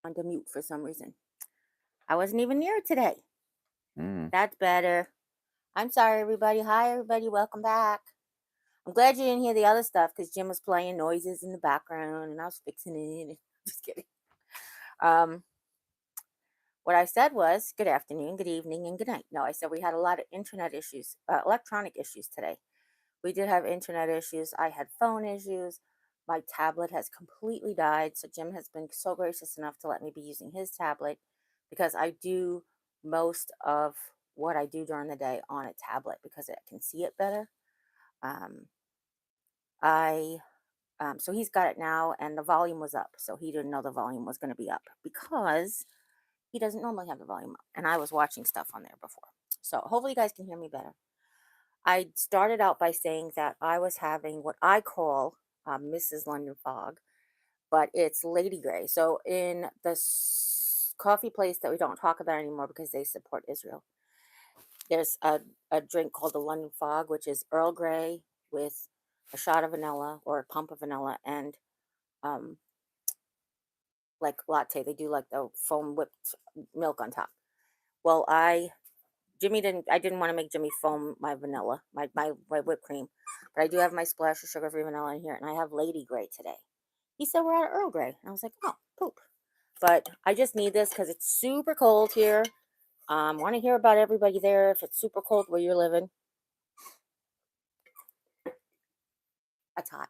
on the mute for some reason. I wasn't even near it today. Mm. That's better. I'm sorry, everybody. Hi, everybody. Welcome back. I'm glad you didn't hear the other stuff because Jim was playing noises in the background and I was fixing it. Just kidding. What I said was good afternoon, good evening, and good night. No, I said we had a lot of internet issues, electronic issues today. We did have internet issues. I had phone issues. My tablet has completely died. So Jim has been so gracious enough to let me be using his tablet because I do most of what I do during the day on a tablet because I can see it better. So he's got it now, and the volume was up. So he didn't know the volume was going to be up because he doesn't normally have the volume up. And I was watching stuff on there before. So hopefully you guys can hear me better. I started out by saying that I was having what I call Mrs. London Fog, but it's Lady Grey. So in the coffee place that we don't talk about anymore because they support Israel, there's a drink called the London Fog, which is Earl Grey with a shot of vanilla or a pump of vanilla and like latte. They do like the foam whipped milk on top. Well, I didn't want to make Jimmy foam my vanilla, my whipped cream, but I do have my splash of sugar-free vanilla in here, and I have Lady Grey today. He said we're out of Earl Grey, and I was like, oh, poop. But I just need this because it's super cold here. Want to hear about everybody there if it's super cold where you're living. That's hot.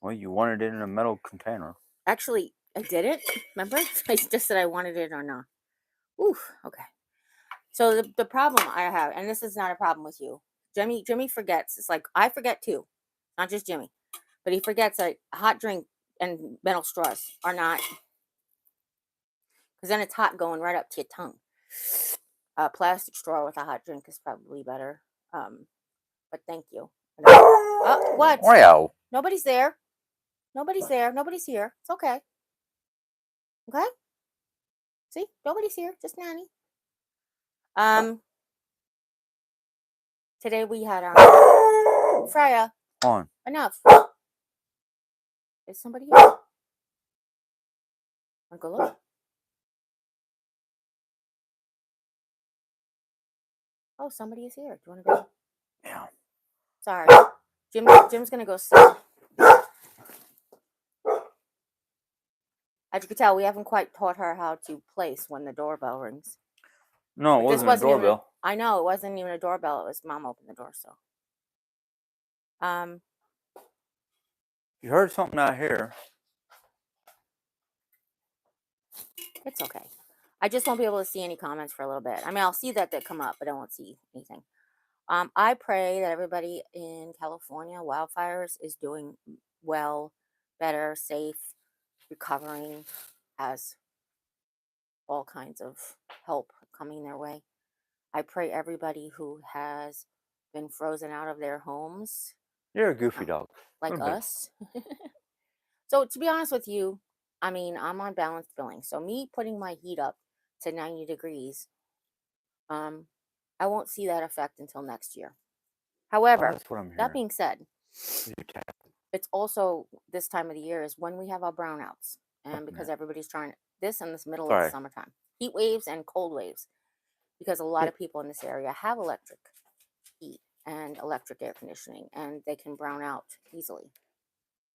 Well, you wanted it in a metal container. Actually, I did it. Remember? I just said I wanted it or not. Oof. Okay. So the problem I have, and this is not a problem with you, Jimmy forgets. It's like I forget too, not just Jimmy, but he forgets that a hot drink and metal straws are not, because then it's hot going right up to your tongue. A plastic straw with a hot drink is probably better. But thank you. Oh, what? Wow. Nobody's there. Nobody's there. Nobody's here. It's okay. Okay. See, nobody's here. Just Nanny. Today we had Freya. On. Enough. Is somebody here? Wanna go look? Oh, somebody is here. Do you want to go? Yeah. Sorry. Jim's gonna go sit. As you can tell, we haven't quite taught her how to place when the doorbell rings. No, it wasn't a doorbell. I know, it wasn't even a doorbell. It was Mom opened the door, so. You heard something out here. It's okay. I just won't be able to see any comments for a little bit. I mean, I'll see that they come up, but I won't see anything. I pray that everybody in California, wildfires, is doing well, better, safe, recovering, has all kinds of help coming their way. I pray everybody who has been frozen out of their homes. You're a goofy dog. Like us. So to be honest with you, I mean, I'm on balanced billing. So me putting my heat up to 90 degrees, I won't see that effect until next year. However, that being said, it's also this time of the year is when we have our brownouts. And because everybody's trying this in this middle of the summertime, heat waves and cold waves, because a lot of people in this area have electric heat and electric air conditioning, and they can brown out easily.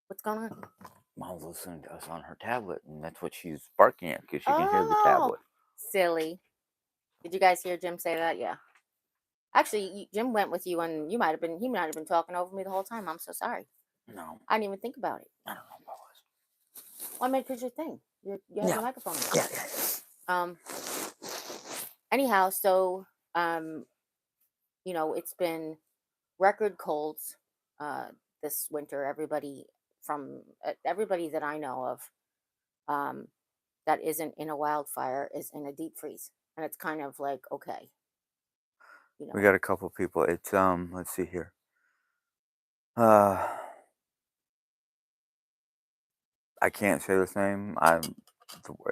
What's going on? Mom's listening to us on her tablet, and that's what she's barking at because she can hear the tablet. Silly. Did you guys hear Jim say that? Yeah. Actually, Jim went with you, and he might have been talking over me the whole time. I'm so sorry. No. I didn't even think about it. I don't know what it was. Well, I made a picture thing. You have the microphone. Yeah. Anyhow, so it's been record colds this winter. Everybody that I know of that isn't in a wildfire is in a deep freeze, and it's kind of like, okay, we got a couple people. It's let's see here. I can't say this name.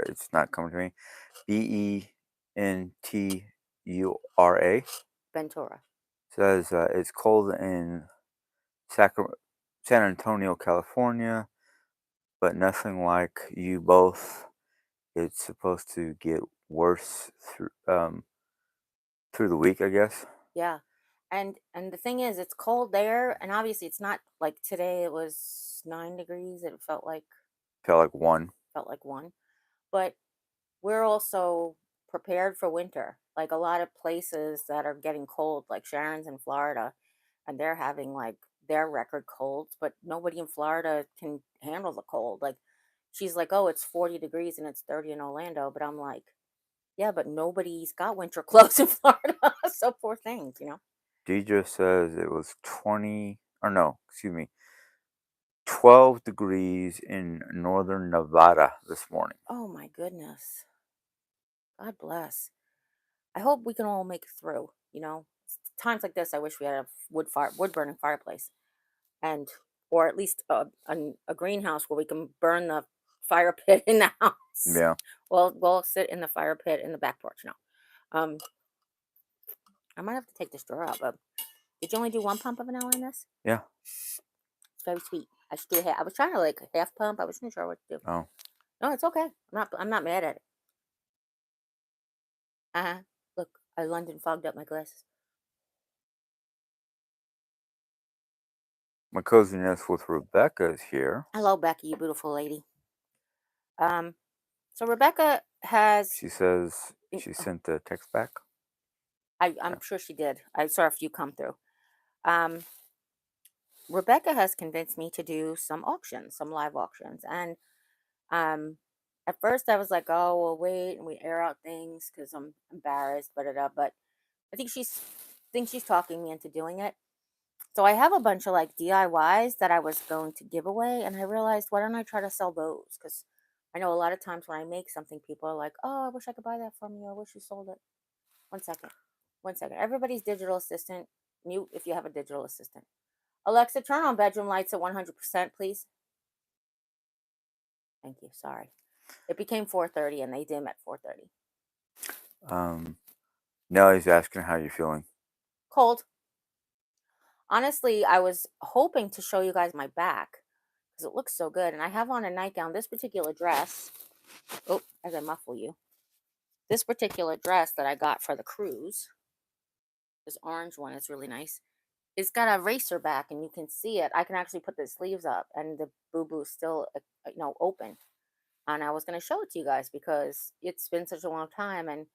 It's not coming to me. Bentura. Ventura. Says it's cold in San Antonio, California. but nothing like you both. It's supposed to get worse through the week, I guess. Yeah. And the thing is, it's cold there, and obviously it's not like today it was 9 degrees. It Felt like one. felt like one. But we're also prepared for winter. Like a lot of places that are getting cold, like Sharon's in Florida, and they're having like their record colds, but nobody in Florida can handle the cold. Like she's like, "Oh, it's 40 degrees and it's 30 in Orlando." But I'm like, "Yeah, but nobody's got winter clothes in Florida." So poor things, you know. Deidre says it was 20, or no, excuse me, 12 degrees in northern Nevada this morning. Oh my goodness. God bless. I hope we can all make it through, you know. Times like this, I wish we had a wood burning fireplace, and or at least a greenhouse where we can burn the fire pit in the house. Yeah, Well, we'll sit in the fire pit in the back porch now. Um, I might have to take this drawer out, but did you only do one pump of vanilla in this? yeah. It's very sweet. I should do I was trying to like half pump. I wasn't sure what to do. Oh, No, it's okay. I'm not mad at it. Uh-huh. Look, I London fogged up my glasses. my coziness with Rebecca is here. Hello, Becky, you beautiful lady. Um, so Rebecca has She says she oh, sent the text back. I'm sure she did. I saw a few come through. Um, Rebecca has convinced me to do some auctions, some live auctions. And um at first I was like, oh, well, wait, and we air out things because I'm embarrassed, but I think she's talking me into doing it. So I have a bunch of like DIYs that I was going to give away, and I realized, why don't I try to sell those? Because I know a lot of times when I make something, people are like, "Oh, I wish I could buy that from you. I wish you sold it." One second, one second. Everybody's digital assistant. Mute if you have a digital assistant. Alexa, turn on bedroom lights at 100%, please. Thank you. Sorry, it became 4:30, and they dim at 4:30. Um, Nellie's asking how you're feeling. Cold. Honestly, I was hoping to show you guys my back because it looks so good, and I have on a nightgown. This particular dress. Oh, as I muffle you, this particular dress that I got for the cruise, this orange one is really nice. It's got a racer back, and you can see it. I can actually put the sleeves up, and the boo boo is still, open. And I was going to show it to you guys because it's been such a long time, and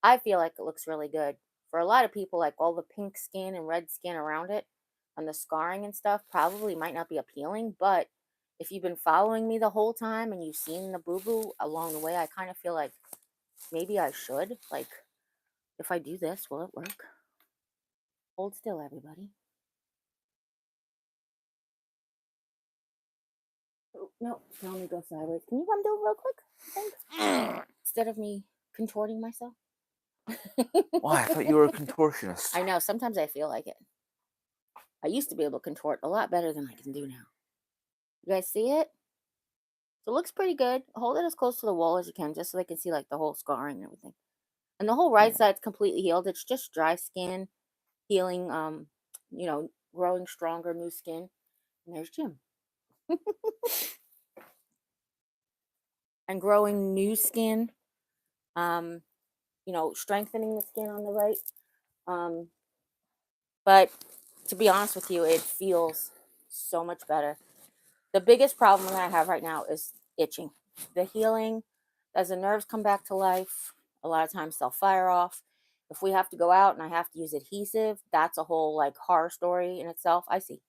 I feel like it looks really good. For a lot of people, like all the pink skin and red skin around it, and the scarring and stuff, probably might not be appealing. But if you've been following me the whole time and you've seen the boo boo along the way, I kind of feel like maybe I should. Like, if I do this, will it work? Hold still, everybody. Oh, no, now let me go sideways. Can you come do it real quick? Thanks. Instead of me contorting myself. Why? I thought you were a contortionist. I know, sometimes I feel like it. I used to be able to contort a lot better than I can do now. You guys see it? So it looks pretty good. Hold it as close to the wall as you can, just so they can see like the whole scarring and everything. And the whole right Yeah. side's completely healed. It's just dry skin healing, growing stronger new skin. And there's Jim. And growing new skin, um, strengthening the skin on the right. Um, but to be honest with you, it feels so much better. The biggest problem that I have right now is itching. The healing, as the nerves come back to life, a lot of times they'll fire off. If we have to go out and I have to use adhesive, that's a whole like horror story in itself. I see.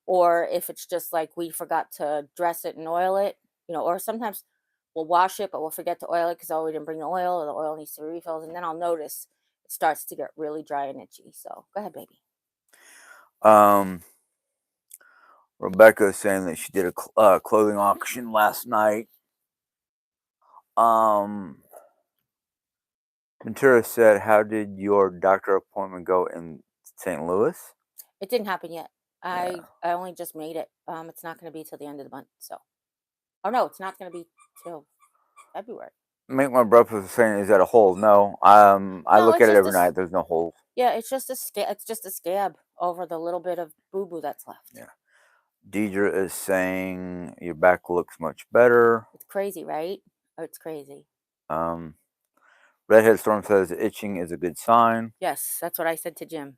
Or if it's just like we forgot to dress it and oil it, or sometimes we'll wash it, but we'll forget to oil it because, oh, we didn't bring the oil, or the oil needs to be refilled. And then I'll notice it starts to get really dry and itchy. So go ahead, baby. Um, Rebecca is saying that she did a clothing auction last night. Ventura said, "How did your doctor appointment go in St. Louis?" It didn't happen yet. Yeah. I only just made it. It's not going to be till the end of the month. So, oh no, it's not going to be till February. Make my breakfast was saying, "Is that a hole?" No. I No, look it's at it just every night. There's no hole. yeah, it's just a scab. It's just a scab over the little bit of boo boo that's left. Yeah. Deidre is saying your back looks much better. It's crazy, right? Oh, it's crazy. Um, Redhead Storm says itching is a good sign. Yes, that's what I said to Jim.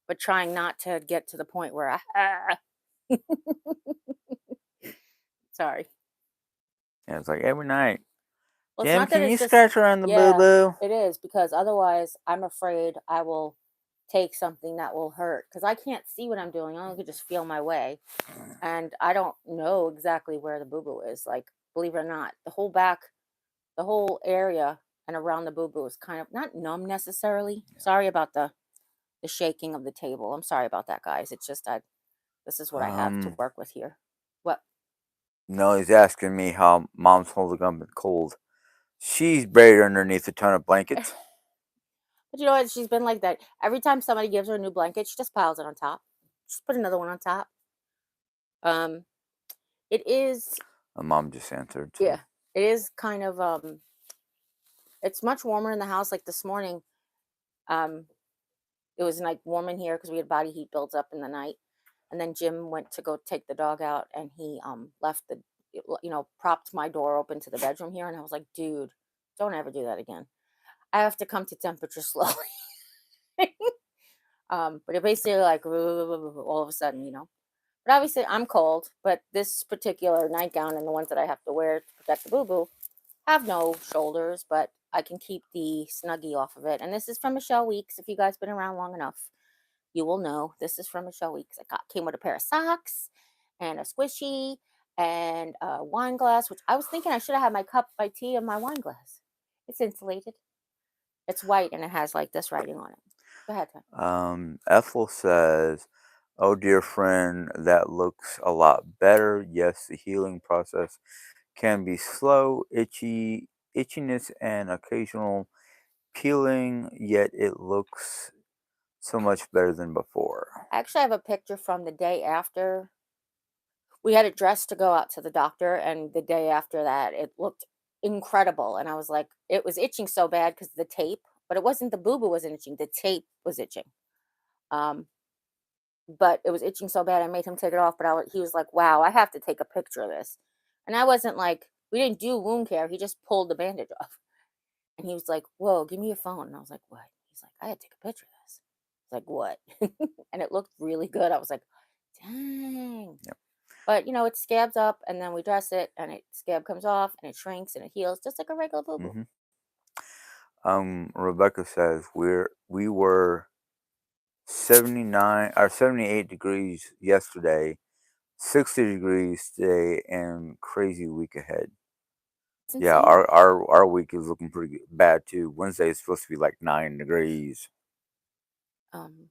But trying not to get to the point where I sorry. And it's like every night. Well, it's Jim, not that can you it's just scratch around the boo yeah, boo? it is because otherwise I'm afraid I will take something that will hurt because I can't see what I'm doing. I only can just feel my way, and I don't know exactly where the boo boo is. Like, believe it or not, the whole back, the whole area, and around the boo boo is kind of not numb necessarily. Sorry about the shaking of the table. I'm sorry about that, guys. It's just I this is what I have to Um, work with here. What? no, he's asking me how mom's holding up in cold. She's buried underneath a ton of blankets. But you know what? She's been like that. Every time somebody gives her a new blanket, she just piles it on top. Just put another one on top. Um, it is, Mom just answered, so. yeah, it is kind of it's much warmer in the house. Like this morning, um, it was like warm in here because we had body heat builds up in the night. And then Jim went to go take the dog out, and he left the, propped my door open to the bedroom here, and I was like, dude, don't ever do that again. I have to come to temperature slowly. But it basically like all of a sudden, But obviously, I'm cold. But this particular nightgown and the ones that I have to wear to protect the boo boo have no shoulders, but I can keep the snuggie off of it. And this is from Michelle Weeks. If you guys been around long enough, you will know this is from Michelle Weeks. Came with a pair of socks and a squishy and a wine glass, which I was thinking I should have had my cup, my tea, and my wine glass. It's insulated. It's white and it has like this writing on it. Go ahead, Ty. Ethel says, "Oh dear friend, that looks a lot better. Yes, the healing process can be slow, itchiness, and occasional peeling, yet it looks so much better than before." I actually have a picture from the day after we had it dressed to go out to the doctor, and the day after that, it looked incredible. And I was like, it was itching so bad because the tape, but it wasn't the boo boo wasn't itching, the tape was itching. Um, but it was itching so bad, I made him take it off. But he was like, wow, I have to take a picture of this. And I wasn't like, we didn't do wound care. He just pulled the bandage off. And he was like, whoa, give me your phone. And I was like, what? He's like, I had to take a picture of this. I was like, what? And it looked really good. I was like, dang. Yep. But it scabs up, and then we dress it, and it scab comes off, and it shrinks, and it heals just like a regular boo boo. hmm Rebecca says we were 79 or 78 degrees yesterday, 60 degrees today, and crazy week ahead. It's Yeah, insane. our week is looking pretty bad too. Wednesday is supposed to be like 9 degrees. Um,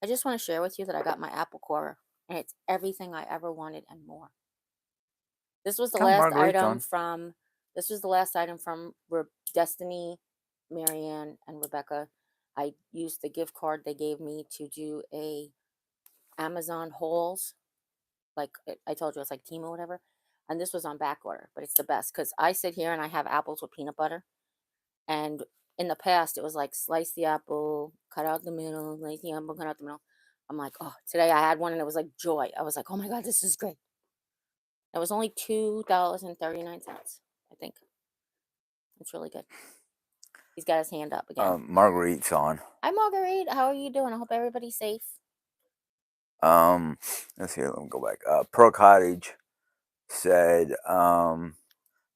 I just want to share with you that I got my apple core, and it's everything I ever wanted and more. This was the Got last Marguerite item on. from. This was the last item from Destiny, Marianne, and Rebecca. I used the gift card they gave me to do a Amazon hauls, like I told you, it's like team or whatever. And this was on back order, but it's the best because I sit here and I have apples with peanut butter. And in the past, it was like slice the apple, cut out the middle, like the apple, cut out the middle. I'm like, oh, today I had one and it was like joy. I was like, oh my God, this is great. It was only $2.39, I think. It's really good. He's got his hand up again. Marguerite's on. Hi, Marguerite. How are you doing? I hope everybody's safe. Um, let's see. Let me go back. Pearl Cottage said,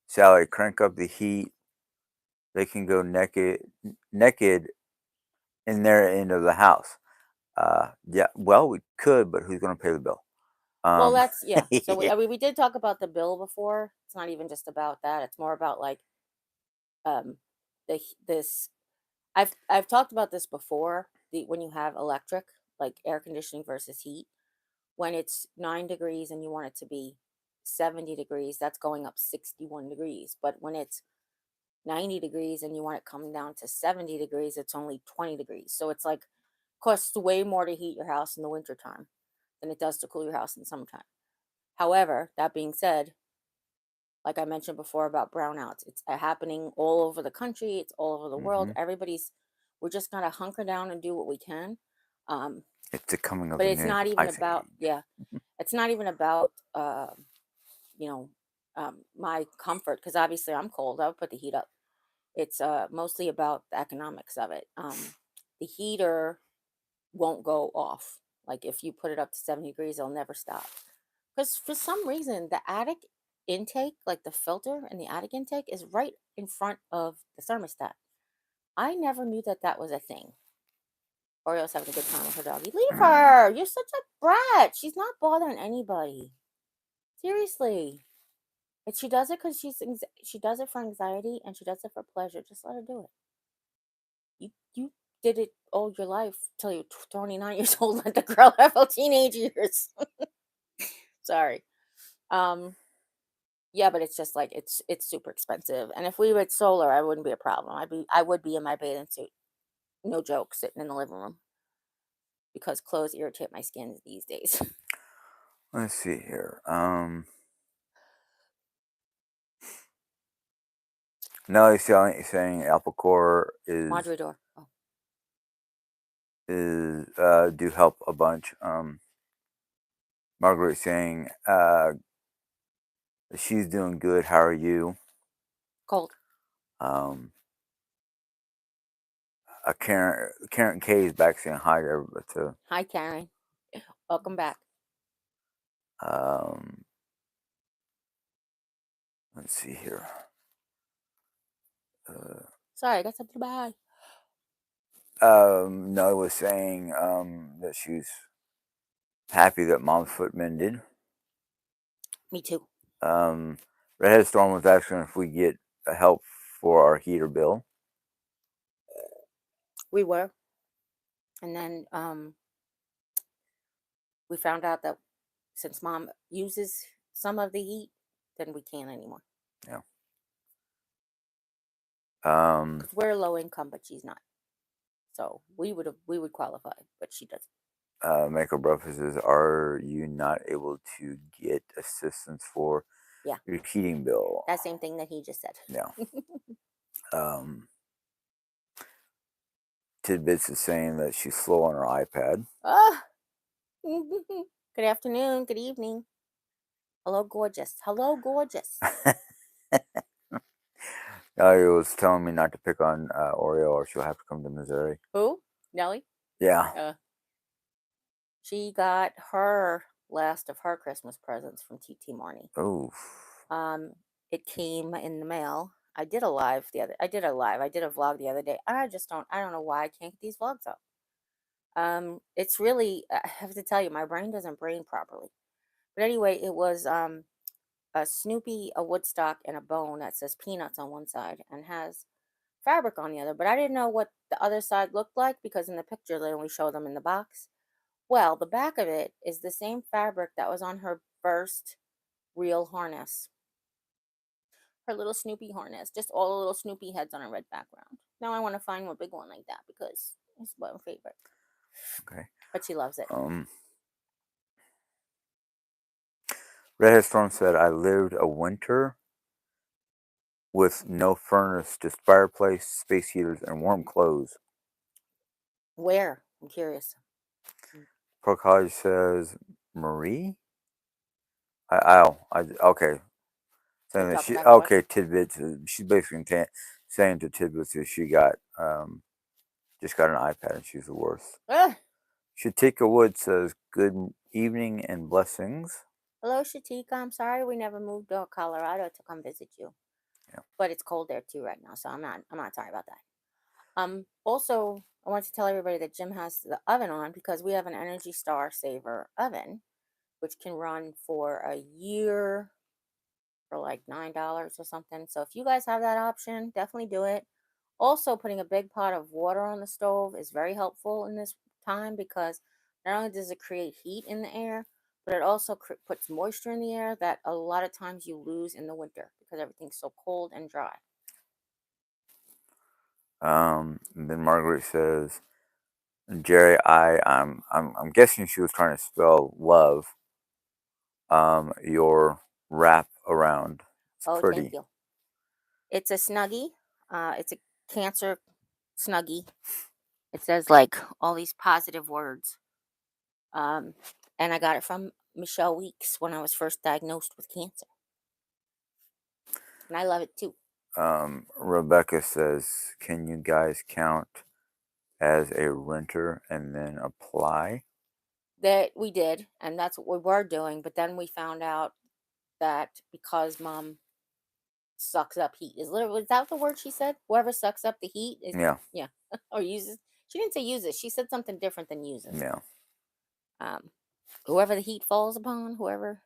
Sally, crank up the heat. They can go naked in their end of the house. Yeah. Well, we could, but who's going to pay the bill? Well, Um, that's, yeah. So we did talk about the bill before. It's not even just about that. It's more about like um this I've talked about this before. When you have electric, like air conditioning versus heat, when it's 9 degrees and you want it to be 70 degrees, that's going up 61 degrees. But when it's 90 degrees and you want it coming down to 70 degrees, it's only 20 degrees. So it's like costs way more to heat your house in the wintertime than it does to cool your house in the summertime. However, that being said, like I mentioned before about brownouts, it's happening all over the country. It's all over the world. hmm We're just gonna hunker down and do what we can. Um, It's the coming of But the it's new not even ice about, age. yeah, it's not even about, you know, my comfort, because obviously I'm cold. I would put the heat up. It's mostly about the economics of it. The heater won't go off. Like if you put it up to 70 degrees, it'll never stop. Because for some reason, the attic intake, like the filter in the attic intake, is right in front of the thermostat. I never knew that that was a thing. Oriole's having a good time with her doggy. Leave her! You're such a brat. She's not bothering anybody. Seriously. But she does it because she does it for anxiety and she does it for pleasure. Just let her do it. You did it all your life till you're 29 years old. Let the girl have her teenage years. Sorry. Um, yeah, but it's just like it's super expensive. And if we were solar, I wouldn't be a problem. I would be in my bathing suit. No joke, sitting in the living room because clothes irritate my skin these days. Let's see here. No, he's saying apple core Madre door. Oh, is do help a bunch. Margaret saying she's doing good. How are you? cold. Um, Karen K is back saying hi to everybody too. Hi, Karen. Welcome back. Um, let's see here. Sorry, I got something to buy. Noah was saying that she's happy that Mom's foot mended. Me too. Redhead Storm was asking if we get help for our heater bill. We were. And then we found out that since Mom uses some of the heat, then we can't anymore. Yeah. Because we're low income, but she's not. So we would qualify, but she doesn't. Michael Bruffett says, "Are you not able to get assistance for Yeah. your heating bill?" That same thing that he just said. Yeah. Um, Tidbits is saying that she's slow on her iPad. Ah. Good afternoon. Good evening. Hello, gorgeous. Hello, gorgeous. He was telling me not to pick on Oreo or she'll have to come to Missouri. Who? Nellie? Yeah. She got her last of her Christmas presents from TT Marnie. Oh. It came in the mail. I did a live. I did a vlog the other day. I don't know why I can't get these vlogs up. It's really, I have to tell you, my brain doesn't brain properly. But anyway, it was a Snoopy, a Woodstock, and a bone that says peanuts on one side and has fabric on the other. But I didn't know what the other side looked like because in the picture they only show them in the box. Well, the back of it is the same fabric that was on her first real harness. Her little Snoopy harness, just all the little Snoopy heads on a red background. Now I want to find a big one like that because it's my favorite. Okay. But she loves it. Redhead Storm said, "I lived a winter with no furnace, just fireplace, space heaters, and warm clothes." Where? I'm curious. Pro College says, "Marie." Okay. Can Saying you that talk she about her okay question? tidbits. She's basically saying to tidbits that she got just got an iPad and she's the worst. Ugh. Shatika Wood says, "Good evening and blessings." Hello, Shatika. I'm sorry we never moved to Colorado to come visit you. Yeah. But it's cold there too right now, so I'm not sorry about that. Also, I want to tell everybody that Jim has the oven on because we have an Energy Star Saver oven, which can run for a year for like $9 or something. So if you guys have that option, definitely do it. Also, putting a big pot of water on the stove is very helpful in this time because not only does it create heat in the air, but it also puts moisture in the air that a lot of times you lose in the winter because everything's so cold and dry. And then Margaret says, "Jerry, I'm guessing she was trying to spell love. Your wrap around. It's Oh, thank pretty." you. It's a snuggie. It's a cancer snuggie. It says like all these positive words. And I got it from Michelle Weeks when I was first diagnosed with cancer. And I love it too. Rebecca says, can you guys count as a renter and then apply? That we did, and that's what we were doing. But then we found out that because mom sucks up heat, is that the word she said? Whoever sucks up the heat is, Yeah. yeah, or uses. She didn't say uses. She said something different than uses. Yeah. Um, whoever the heat falls upon, whoever.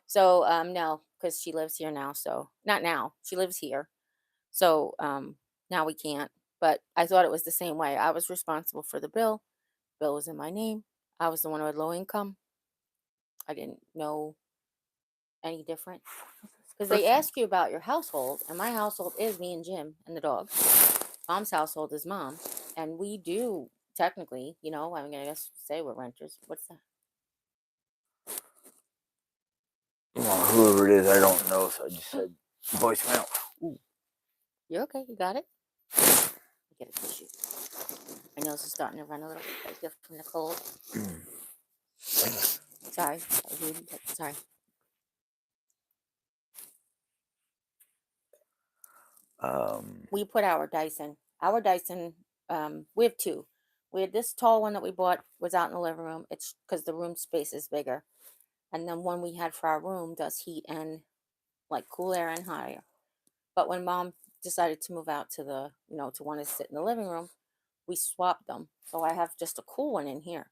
So no, because she lives here now. So not now. She lives here. So now we can't. But I thought it was the same way. I was responsible for the bill. Bill was in my name. I was the one who had low income. I didn't know any different because they Listen, ask you about your household, and my household is me and Jim and the dog. Mom's household is mom, and we do technically, I mean, I guess say we're renters. What's that? well, whoever it is, I don't know, so I just said voicemail. Ooh, you're okay. You got it. Get a tissue. My nose is starting to run a little bit like from the cold. Sorry, that was rude, but sorry. We put our Dyson. Our Dyson, we have two. We had this tall one that we bought was out in the living room. It's because the room space is bigger. And then one we had for our room does heat and like cool air and hot air. But when mom decided to move out to to want to sit in the living room, we swapped them. So I have just a cool one in here.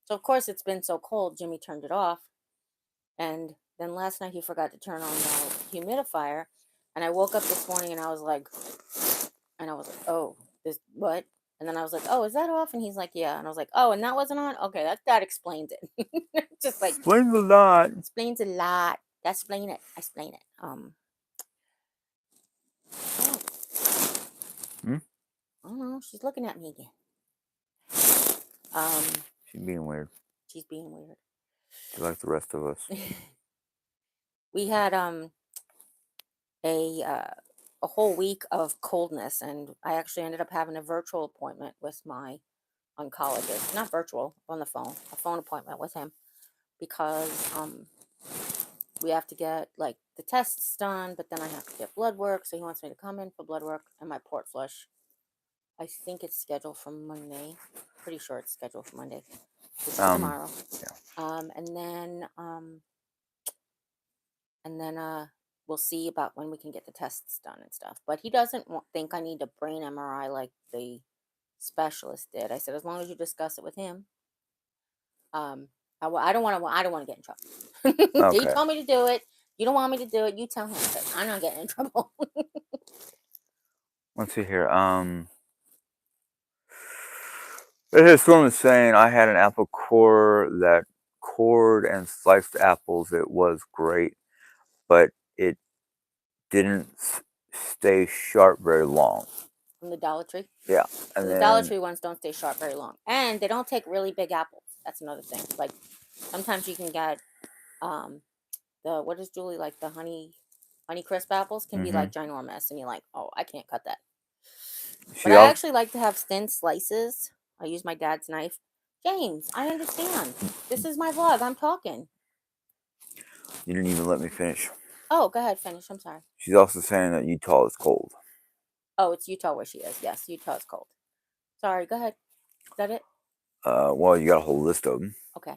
So of course it's been so cold, Jimmy turned it off. And then last night he forgot to turn on the humidifier. And I woke up this morning and I was like, oh, this what? And then I was like, oh, is that off? And he's like, yeah. And I was like, oh, and that wasn't on? Okay, that explains it. Just like Explains a lot. explains a lot. That's explain it. Explain it. Oh, Hmm? I don't know. She's looking at me again. Um, She's being weird. she's being weird. She's like the rest of us. We had a uh, a whole week of coldness, and I actually ended up having a virtual appointment with my oncologist. Not virtual, on the phone. A phone appointment with him because we have to get like the tests done, but then I have to get blood work. So he wants me to come in for blood work and my port flush. I think it's scheduled for Monday. Pretty sure it's scheduled for Monday, which is tomorrow. Yeah. And then we'll see about when we can get the tests done and stuff. But he doesn't think I need a brain MRI like the specialist did. I said as long as you discuss it with him. I don't want to get in trouble. He Okay. told me to do it. You don't want me to do it. You tell him. Because I'm not getting in trouble. Let's see here. This one was saying I had an apple core that cored and sliced apples. It was great, but it didn't stay sharp very long. From the Dollar Tree. Yeah, So and the Dollar then Tree ones don't stay sharp very long, and they don't take really big apples. That's another thing. Like sometimes you can get the what is Julie like the honey crisp apples can be like ginormous, and you're like, oh, I can't cut that. But she I also actually like to have thin slices. I use my dad's knife. James, I understand. This is my vlog. I'm talking. you didn't even let me finish. Oh, go ahead, finish. I'm sorry. She's also saying that Utah is cold. Oh, it's Utah where she is. Yes, Utah is cold. Sorry, go ahead. Is that it? Well, you got a whole list of them. Okay.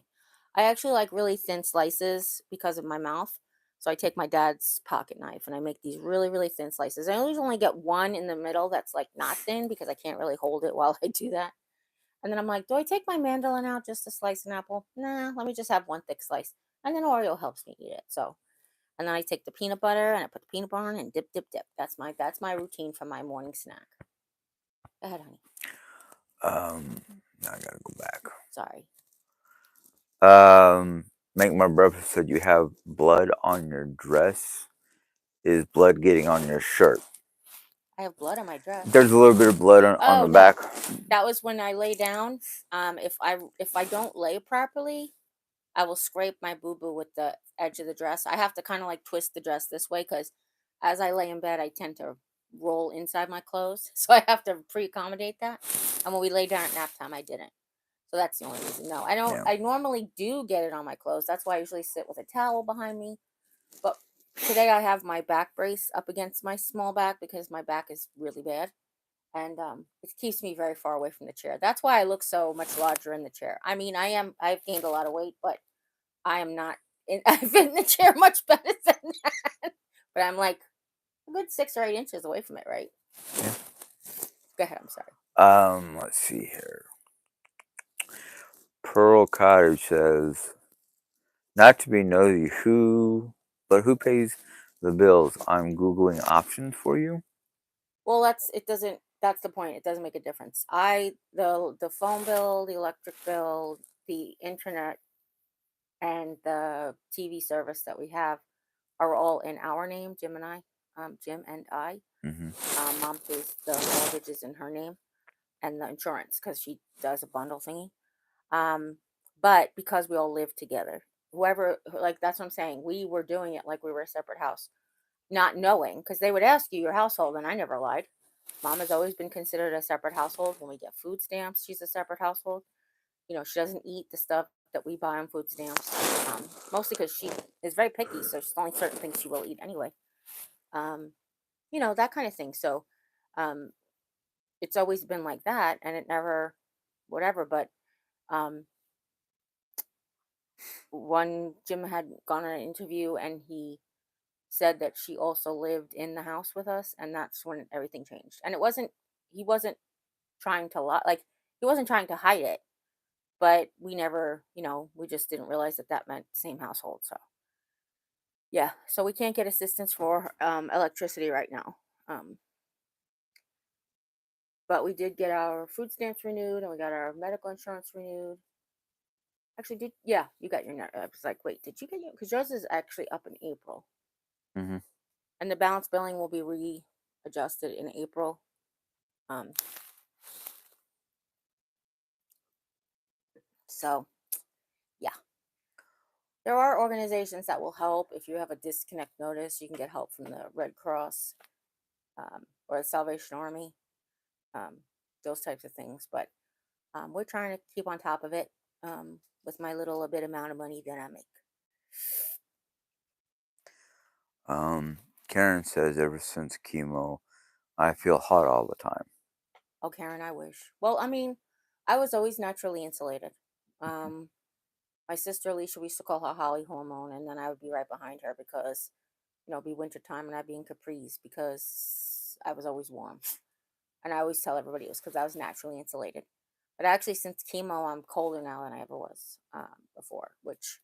I actually like really thin slices because of my mouth. So I take my dad's pocket knife and I make these really, really thin slices. I always only get one in the middle that's like not thin because I can't really hold it while I do that. And then I'm like, do I take my mandolin out just to slice an apple? Nah, let me just have one thick slice. And then Oreo helps me eat it. So, and then I take the peanut butter and I put the peanut butter on and dip, dip, dip. That's my routine for my morning snack. Go ahead, honey. Now I gotta go back. Sorry. Make my brother said you have blood on your dress. Is blood getting on your shirt? I have blood on my dress. There's a little bit of blood on Oh, the no. back. That was when I lay down. If I don't lay properly, I will scrape my boo boo with the edge of the dress. I have to kind of like twist the dress this way because as I lay in bed, I tend to roll inside my clothes, so I have to pre-accommodate that. And when we lay down at nap time, I didn't. So that's the only reason. No, I don't. Yeah. I normally do get it on my clothes. That's why I usually sit with a towel behind me. But today I have my back brace up against my small back because my back is really bad, and it keeps me very far away from the chair. That's why I look so much larger in the chair. I mean, I am. I've gained a lot of weight, but I am not. I've been in the chair much better than that. But I'm like a good 6 or 8 inches away from it, right? Yeah. Go ahead. I'm sorry. Let's see here. Pearl Cottage says, not to be nosy, but who pays the bills? I'm Googling options for you. Well, it doesn't. That's the point. It doesn't make a difference. The phone bill, the electric bill, the internet, and the TV service that we have are all in our name, Jim and I. Jim and I. Mm-hmm. Mom pays the mortgages in her name and the insurance because she does a bundle thingy. Um, but because we all live together, like that's what I'm saying. We were doing it like we were a separate house, not knowing because they would ask you your household, and I never lied. Mom has always been considered a separate household. When we get food stamps, she's a separate household. She doesn't eat the stuff that we buy on food stamps, mostly because she is very picky. So she's only certain things she will eat anyway. Um, that kind of thing. So um, it's always been like that, and it never, whatever. But um, one Jim had gone on an interview, and he said that she also lived in the house with us, and that's when everything changed. And he wasn't trying to lie, like he wasn't trying to hide it, but we never, we just didn't realize that that meant same household. So yeah, so we can't get assistance for electricity right now. Um, but we did get our food stamps renewed, and we got our medical insurance renewed. Actually, yeah, you got your. I was like, wait, did you get your? Because yours is actually up in April, Mm-hmm. and the balance billing will be readjusted in April. Um, so yeah, there are organizations that will help if you have a disconnect notice. You can get help from the Red Cross, or the Salvation Army, um, those types of things. But we're trying to keep on top of it, with my little a bit amount of money that I make. Karen says, ever since chemo, I feel hot all the time. Oh, Karen, I wish. Well, I mean, I was always naturally insulated. Um, my sister Alicia, we used to call her Holly Hormone, and then I would be right behind her because, it'd be winter time and I'd be in capris because I was always warm. And I always tell everybody it was because I was naturally insulated. But actually, since chemo, I'm colder now than I ever was before, which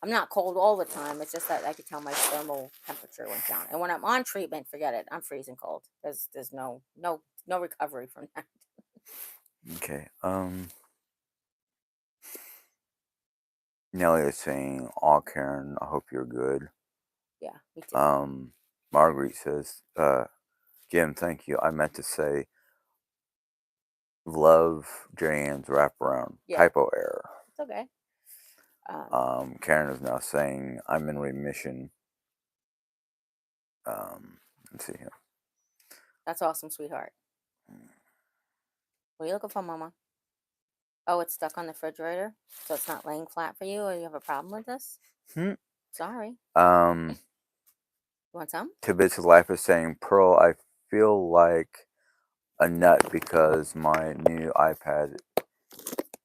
I'm not cold all the time. It's just that I could tell my thermal temperature went down. And when I'm on treatment, forget it. I'm freezing cold. There's no recovery from that. Okay. Nelly is saying, "Aw, Karen, I hope you're good." Yeah, me too. Marguerite says, "Jim, thank you. I meant to say, love Jeri-Ann's wraparound. Yeah, Typo error." it's okay. Um, Karen is now saying, "I'm in remission." Let's see here. that's awesome, sweetheart. What are you looking for, Mama? Oh, it's stuck on the refrigerator, so it's not laying flat for you, or you have a problem with this? Hmm. Sorry. Um, You want some? Tibbetts' Life is saying, Pearl, I feel like a nut because my new iPad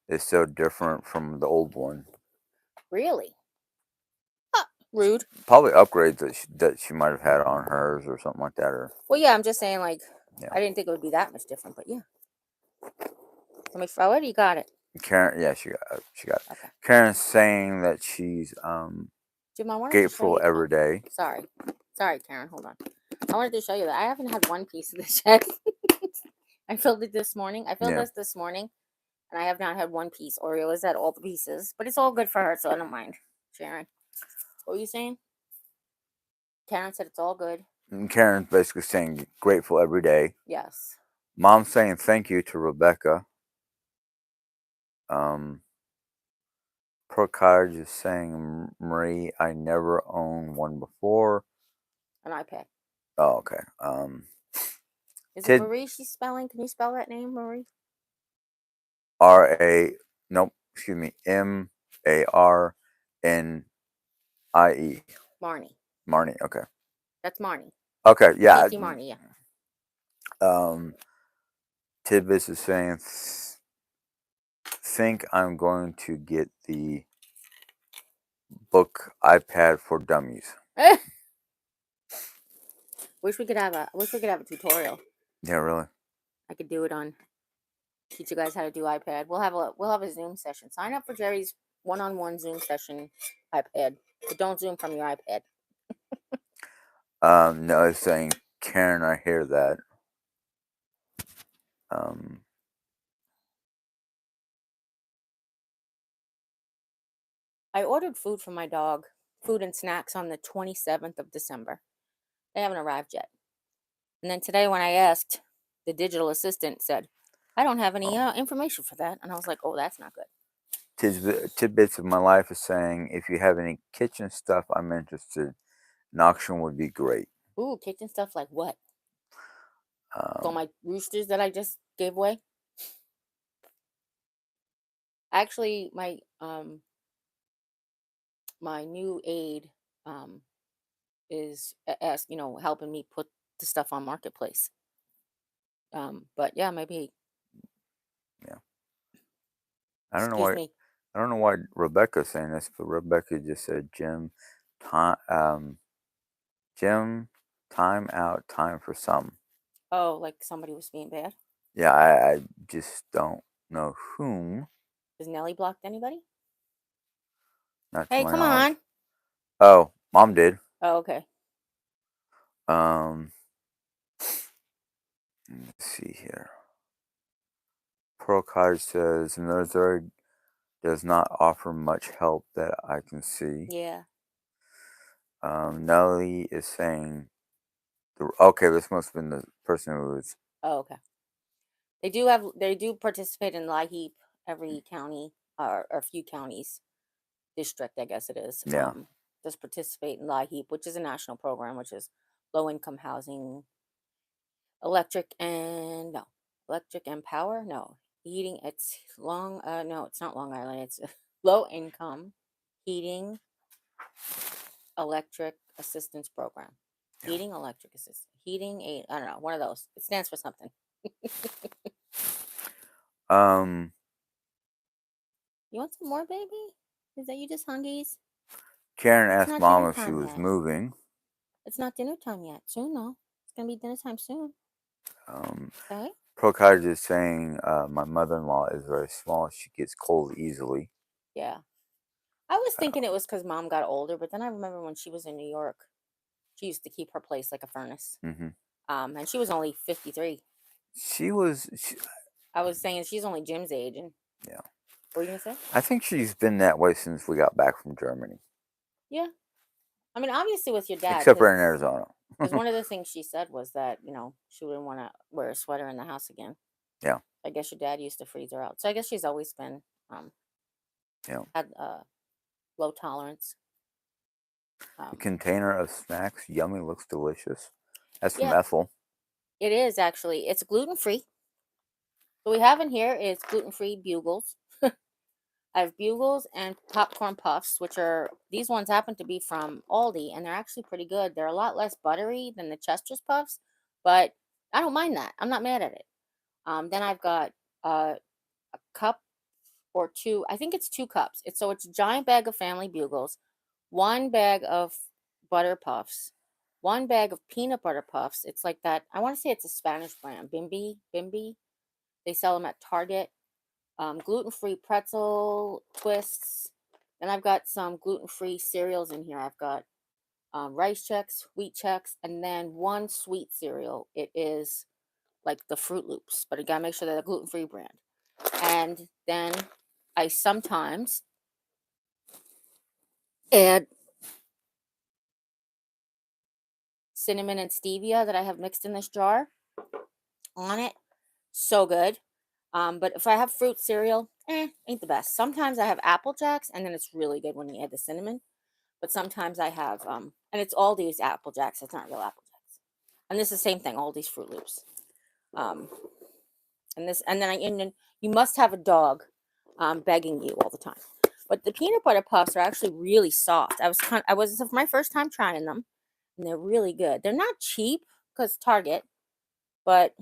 is so different from the old one. Really? Huh, rude. Probably upgrades that she might have had on hers or something like that. Or Well, yeah, I'm just saying, like, yeah, I didn't think it would be that much different, but yeah. Let me throw it. You got it. Karen. Yeah, she got. It. Okay. Karen's saying that she's Jim, I wanted to show grateful you. every day. Sorry. Sorry, Karen. Hold on. I wanted to show you that I haven't had one piece of this yet. I filled it this morning. I filled Yeah. this morning, and I have not had one piece. Oreo is at all the pieces, but it's all good for her, so I don't mind sharing. What were you saying? Karen said it's all good. And Karen's basically saying grateful every day. Yes. Mom's saying thank you to Rebecca. Um, Pro Cottage is saying, Marie, I never owned one before. An iPad. Oh, okay. Is it Tid Marie she's spelling? Can you spell that name, Marie? R A Nope. Excuse me. Marnie. Marnie. Marnie. Okay. That's Marnie. Okay. Yeah. Tiki Marnie. Yeah. Tidbits is saying, think I'm going to get the book iPad for dummies. Wish we could have a tutorial. Yeah, really. I could do it on teach you guys how to do iPad. We'll have a Zoom session. Sign up for Jerry's one-on-one Zoom session iPad. But don't Zoom from your iPad. No, it's saying, Karen, I hear that. I ordered food for my dog, food and snacks on the 27th of December. They haven't arrived yet. And then today when I asked, the digital assistant said, I don't have any information for that. And I was like, oh, that's not good. Tidbits of my life is saying, if you have any kitchen stuff, I'm interested. An auction would be great. Ooh, kitchen stuff like what? So my roosters that I just gave away. Actually, my new aide is helping me put the stuff on Marketplace. But yeah, maybe. Yeah. I don't know Excuse why. me. I don't know why Rebecca's saying this, but Rebecca just said, Jim, time out, time for some. Oh, like somebody was being bad. Yeah, I just don't know whom. Has Nelly blocked anybody? Not to Hey, my come knowledge. on. Oh, Mom did. Oh, okay. Let's see here. Pearl Cottage says military does not offer much help that I can see. Yeah. Nelly is saying, okay, this must have been the person who was. Oh, okay. They do participate in LIHEAP every county or a few counties, district, I guess it is. Yeah. Does participate in LIHEAP, which is a national program, which is low income housing, electric and power. No, heating. It's long. No, it's not Long Island. It's low income heating electric assistance program. Yeah. Heating electric assistance. I don't know, one of those. It stands for something. You want some more, baby? Is that you just hungies? Karen It's asked not dinner Mom if she time was yet. moving. It's not dinner time yet. Soon though. It's gonna be dinner time soon. Okay. Pearl Cottage is saying, my mother-in-law is very small. She gets cold easily. Yeah. I was thinking it was because Mom got older, but then I remember when she was in New York, she used to keep her place like a furnace. Mm-hmm. And she was only 53. She was. I was saying she's only Jim's age. And Yeah. what were you gonna say? I think she's been that way since we got back from Germany. Yeah. I mean, obviously with your dad, Except for in Arizona. because one of the things she said was that she wouldn't want to wear a sweater in the house again. Yeah. I guess your dad used to freeze her out, so I guess she's always been had low tolerance. The container of snacks, yummy, looks delicious. That's from Yeah, Ethel. it is actually. It's gluten free. So we have in here is gluten free bugles. I have bugles and popcorn puffs, which are these ones happen to be from Aldi, and they're actually pretty good. They're a lot less buttery than the Chester's puffs, but I don't mind that. I'm not mad at it. Then I've got a cup or two. I think it's 2 cups. It's a giant bag of Family Bugles, 1 bag of butter puffs, 1 bag of peanut butter puffs. It's like that. I want to say it's a Spanish brand, Bimby. They sell them at Target. Gluten-free pretzel twists. Then I've got some gluten-free cereals in here. I've got rice checks, wheat checks, and then one sweet cereal. It is like the Fruit Loops, but you gotta make sure they're a gluten-free brand. And then I sometimes add cinnamon and stevia that I have mixed in this jar on it. So good. But if I have fruit cereal, ain't the best. Sometimes I have Apple Jacks, and then it's really good when you add the cinnamon. But sometimes I have, and it's all these Apple Jacks. It's not real Apple Jacks. And this is the same thing. All these Fruit Loops. And then you must have a dog. begging you all the time. But the peanut butter puffs are actually really soft. I was my first time trying them, and they're really good. They're not cheap because Target, but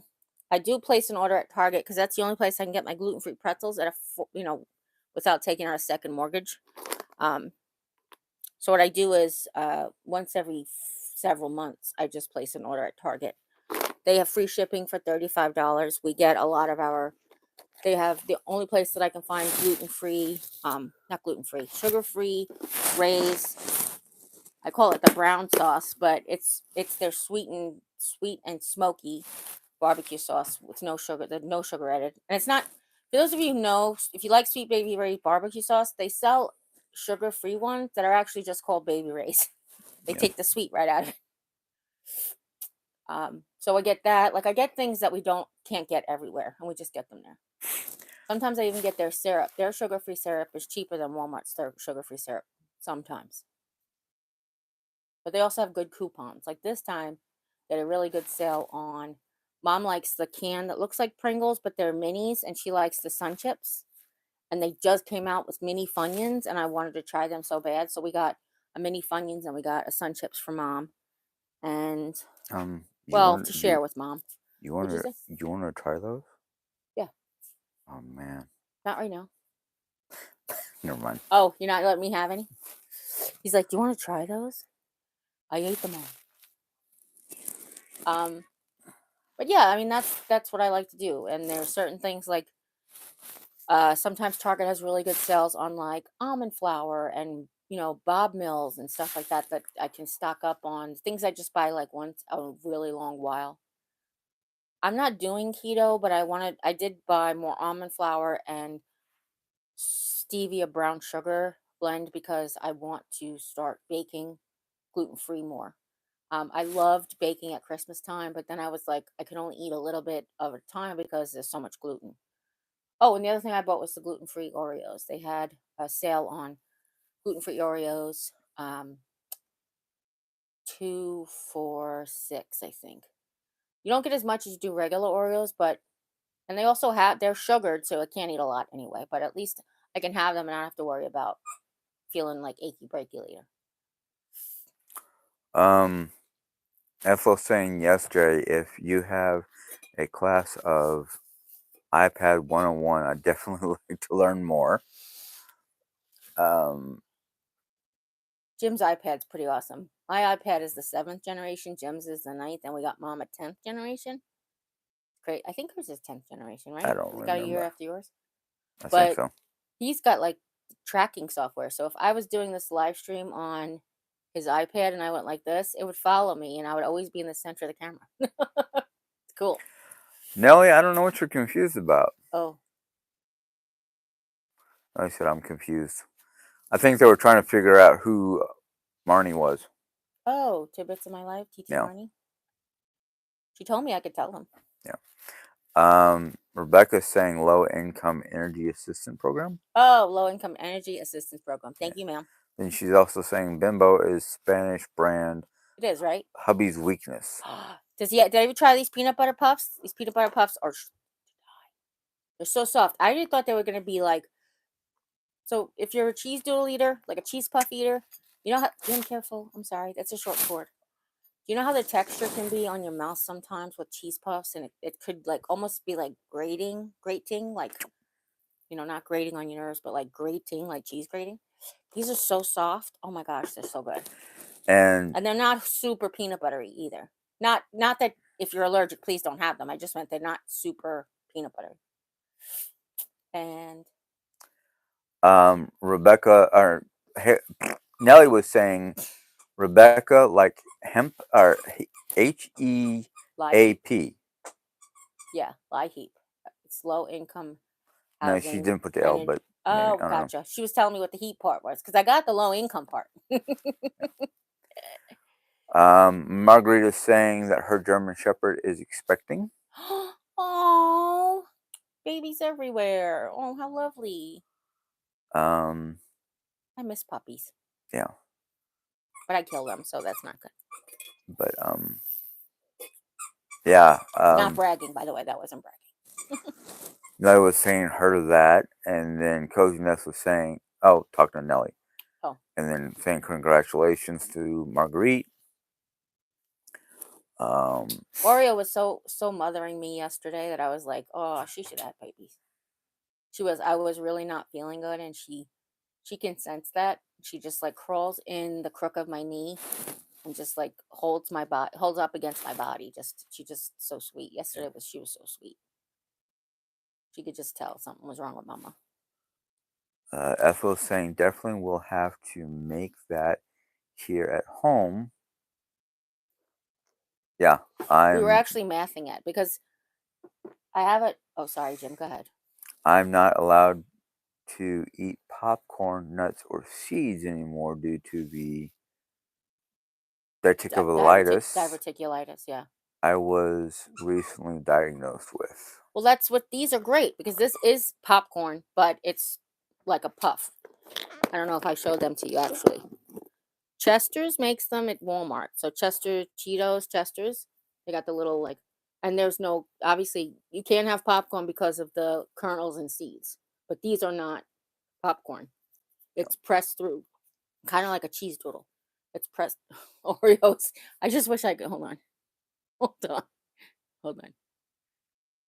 I do place an order at Target because that's the only place I can get my gluten-free pretzels at without taking out a second mortgage. Um, so what I do is once every several months, I just place an order at Target. They have free shipping for $35. We get a lot of our. They have the only place that I can find gluten-free, not gluten-free, sugar-free Ray's. I call it the brown sauce, but it's their sweet and smoky barbecue sauce with no sugar. The no sugar added, and it's not. For those of you who know, if you like Sweet Baby Ray's barbecue sauce, they sell sugar-free ones that are actually just called Baby Ray's. They Yeah. take the sweet right out of it. So I get that. Like I get things that we can't get everywhere, and we just get them there. Sometimes I even get their syrup. Their sugar-free syrup is cheaper than Walmart's sugar-free syrup. Sometimes. But they also have good coupons. Like this time, they had a really good sale on. Mom likes the can that looks like Pringles, but they're minis, and she likes the Sun Chips. And they just came out with mini Funyuns, and I wanted to try them so bad. So we got a mini Funyuns, and we got a Sun Chips for Mom. And, to share with Mom. You want What'd you say? you want to try those? Yeah. Oh man. Not right now. Never mind. Oh, you're not letting me have any? He's like, do you want to try those? I ate them all. But yeah, I mean that's what I like to do. And there's certain things like sometimes Target has really good sales on like almond flour and Bob Mills and stuff like that that I can stock up on things I just buy like once a really long while. I'm not doing keto, but I did buy more almond flour and stevia brown sugar blend because I want to start baking gluten-free more. I loved baking at Christmas time, but then I was like, I could only eat a little bit of a time because there's so much gluten. Oh, and the other thing I bought was the gluten-free Oreos. They had a sale on gluten-free Oreos, 2 for $6, I think. You don't get as much as you do regular Oreos, and they're sugared, so I can't eat a lot anyway. But at least I can have them and I don't have to worry about feeling like achy breaky later. F was saying yesterday, if you have a class of iPad 101, I'd definitely like to learn more. Jim's iPad's pretty awesome. My iPad is the 7th generation. Jim's is the 9th, and we got Mom a 10th generation. Great. I think hers is 10th generation, right? I don't We got a year remember. after yours. I think But so. he's got like tracking software. So if I was doing this live stream on his iPad and I went like this, it would follow me and I would always be in the center of the camera. It's cool. Nelly, I don't know what you're confused about. Oh. I said I'm confused. I think they were trying to figure out who Marnie was. Oh, Tidbits of My Life, TT Yeah. Marnie. She told me I could tell him. Yeah. Rebecca's saying low income energy assistance program. Oh, Low Income Energy Assistance Program. Thank you, ma'am. Then she's also saying Bimbo is Spanish brand. It is, right? Hubby's weakness. Did I ever try these peanut butter puffs? These peanut butter puffs they're so soft. I really thought they were gonna be like. So if you're a cheese doodle eater, like a cheese puff eater, you know how. Be careful. I'm sorry. That's a short cord. You know how the texture can be on your mouth sometimes with cheese puffs, and it could like almost be like grating, like not grating on your nerves, but like grating, like cheese grating. These are so soft. Oh my gosh, they're so good. And And they're not super peanut buttery either. Not that if you're allergic, please don't have them. I just meant they're not super peanut buttery. And Rebecca or Nelly was saying Rebecca like hemp or HEAP. yeah, lie heap. It's low income No, she housing. didn't put the L, but maybe, Oh, I don't know. gotcha. She was telling me what the heat part was because I got the low income part. Marguerite is saying that her German Shepherd is expecting. Oh, babies everywhere. Oh, how lovely. Um, I miss puppies, yeah, but I kill them, so that's not good. but yeah. Not bragging, by the way. That wasn't bragging. Nelly was saying heard of that, and then Cozy Nest was saying, oh, talking to Nelly, Oh, and then saying congratulations to Marguerite. Oreo was so mothering me yesterday that I was like, oh, she should have babies. I was really not feeling good, and she can sense that. She just like crawls in the crook of my knee and just like holds up against my body. She just so sweet. She was so sweet. She could just tell something was wrong with Mama. Ethel is saying definitely we'll have to make that here at home. Yeah, We were I'm actually mathing it because I have it. Oh, sorry, Jim. Go ahead. I'm not allowed to eat popcorn, nuts, or seeds anymore due to the diverticulitis Diverticulitis. Yeah. I was recently diagnosed with. Well, that's what these are great because this is popcorn, but it's like a puff. I don't know if I showed them to you actually. Chester's makes them at Walmart. So Chester's, they got the little like, and there's no, obviously, you can't have popcorn because of the kernels and seeds, but these are not popcorn. It's pressed through, kind of like a cheese doodle. It's pressed Oreos. I just wish I could, hold on. Hold on. Hold on.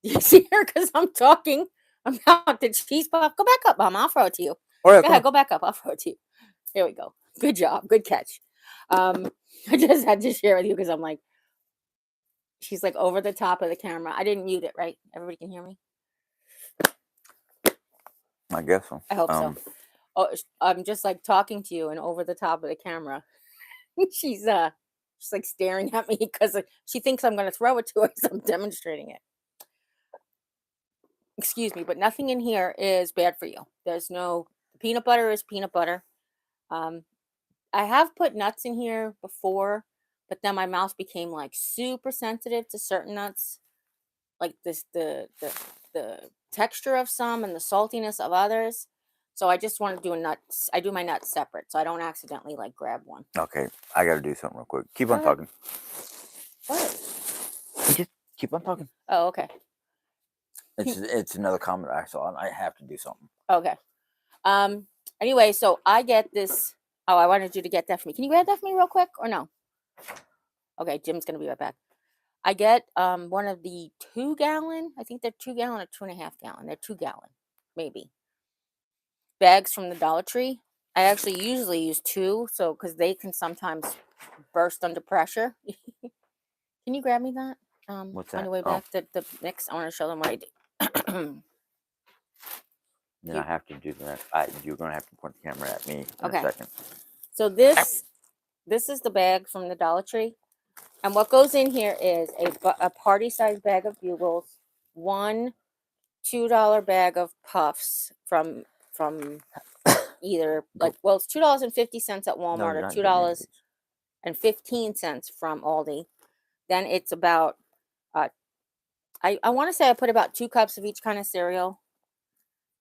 You see her because I'm talking about the cheese puff. Go back up, Mom. I'll throw it to you. All right, Go ahead, go back up. I'll throw it to you. There we go. Good job. Good catch. I just had to share with you because I'm like, she's like over the top of the camera. I didn't mute it, right? Everybody can hear me? I guess so. I hope so. Oh, I'm just like talking to you and over the top of the camera. she's like staring at me because she thinks I'm going to throw it to her as I'm demonstrating it. Excuse me, but nothing in here is bad for you. There's no peanut butter is peanut butter. I have put nuts in here before, but then my mouth became like super sensitive to certain nuts, like the texture of some and the saltiness of others. So I just want to do I do my nuts separate so I don't accidentally like grab one. Okay, I got to do something real quick. Keep Go on ahead. talking. What? Just keep on talking. Oh, okay. It's another comment I saw, and I have to do something. Okay. Anyway, so I get this. Oh, I wanted you to get that for me. Can you grab that for me real quick or no? Okay, Jim's gonna be right back. I get one of the 2-gallon. I think they're 2-gallon or 2.5-gallon. They're 2-gallon, maybe. Bags from the Dollar Tree. I actually usually use 2, so because they can sometimes burst under pressure. Can you grab me that? What's On that? your way Oh. back, the mix. I want to show them what I do. Then I have to do that. You're gonna have to point the camera at me in a second. So this is the bag from the Dollar Tree, and what goes in here is a party size bag of bugles, one $2 bag of puffs from either like, well, it's $2.50 at Walmart or $2.15 from Aldi. Then it's about I want to say I put about 2 cups of each kind of cereal.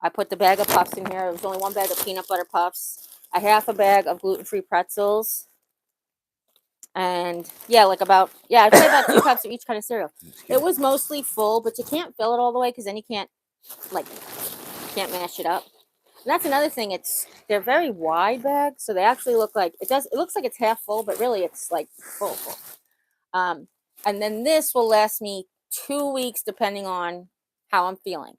I put the bag of puffs in here. It was only 1 bag of peanut butter puffs, a half a bag of gluten-free pretzels, and I'd say about 2 cups of each kind of cereal. It was mostly full, but you can't fill it all the way because then you can't mash it up. And that's another thing. They're very wide bags, so they actually look like it looks like it's half full, but really it's like full. And then this will last me 2 weeks depending on how I'm feeling.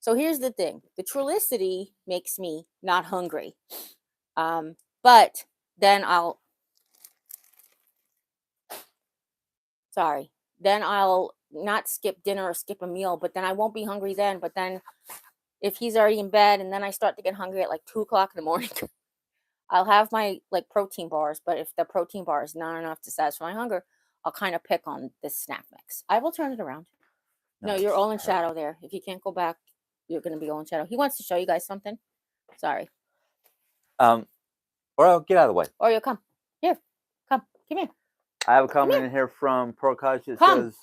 So here's the thing: the Trulicity makes me not hungry, but then I'll not skip dinner or skip a meal, but then I won't be hungry then. But then if he's already in bed and then I start to get hungry at like 2 o'clock in the morning, I'll have my like protein bars. But if the protein bar is not enough to satisfy my hunger, I'll kind of pick on this snack mix. I will turn it around. No, you're all in shadow there. If you can't go back, you're going to be all in shadow. He wants to show you guys something. Sorry. Or get out of the way. Or you'll come. Here. Come here. I have a comment in here from Pro College that says,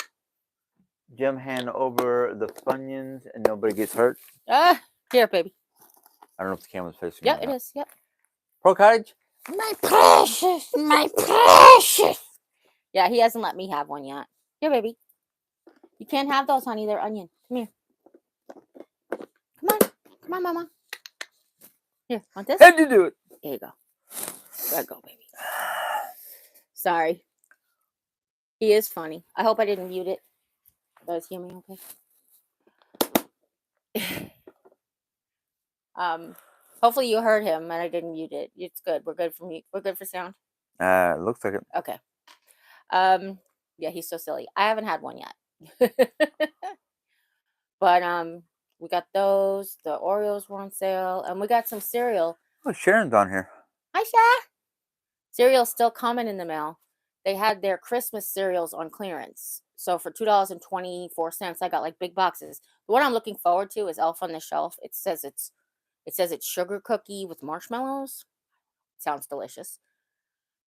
Jim, hand over the Funyuns and nobody gets hurt. Here, baby. I don't know if the camera's facing me. Yeah, it is. Yep. Pro Cottage? My precious. My precious. Yeah, he hasn't let me have one yet. Here, baby. You can't have those, honey. They're onion. Come here. Come on, Mama. Here, want this? Had to do it. There you go. There you go, baby. Sorry. He is funny. I hope I didn't mute it. Does he hear me okay? Hopefully you heard him and I didn't mute it. It's good. We're good for mute. We're good for sound. Looks like it. Okay. Yeah, he's so silly. I haven't had one yet. But we got those. The Oreos were on sale, and we got some cereal. Oh, Sharon's on here. Hi, Sha. Cereal's still coming in the mail. They had their Christmas cereals on clearance. So for $2.24, I got like big boxes. The one I'm looking forward to is Elf on the Shelf. It says it's sugar cookie with marshmallows. Sounds delicious.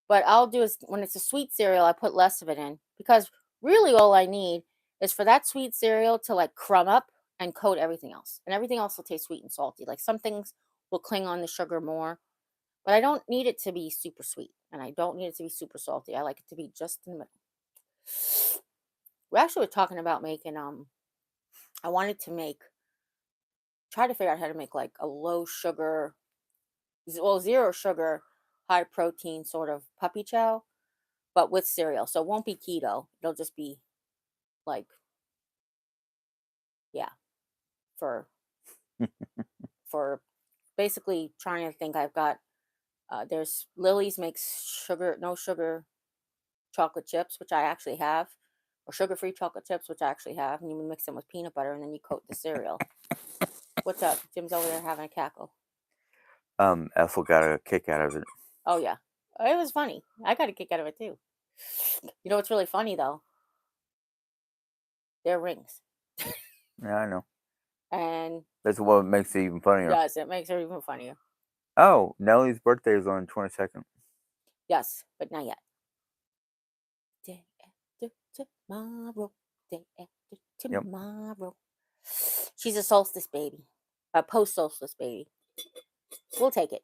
But I'll do is when it's a sweet cereal, I put less of it in because really all I need is for that sweet cereal to like crumb up and coat everything else. And everything else will taste sweet and salty. Like some things will cling on the sugar more, but I don't need it to be super sweet and I don't need it to be super salty. I like it to be just in the middle. We actually were talking about making I wanted to try to figure out how to make like a low sugar, well, zero sugar, high protein sort of puppy chow, but with cereal. So it won't be keto. It'll just be like, yeah, for for basically trying to think. I've got there's Lily's makes no sugar chocolate chips, which I actually have, or sugar-free chocolate chips, which I actually have, and you mix them with peanut butter and then you coat the cereal. What's up? Jim's over there having a cackle. Ethel got a kick out of it. Oh yeah, it was funny. I got a kick out of it too. You know what's really funny though? They're rings. Yeah, I know. And That's what makes it even funnier. yes, it makes it even funnier. Oh, Nellie's birthday is on the 22nd. Yes, but not yet. Day after tomorrow. Day after tomorrow. She's a solstice baby. A post-solstice baby. We'll take it.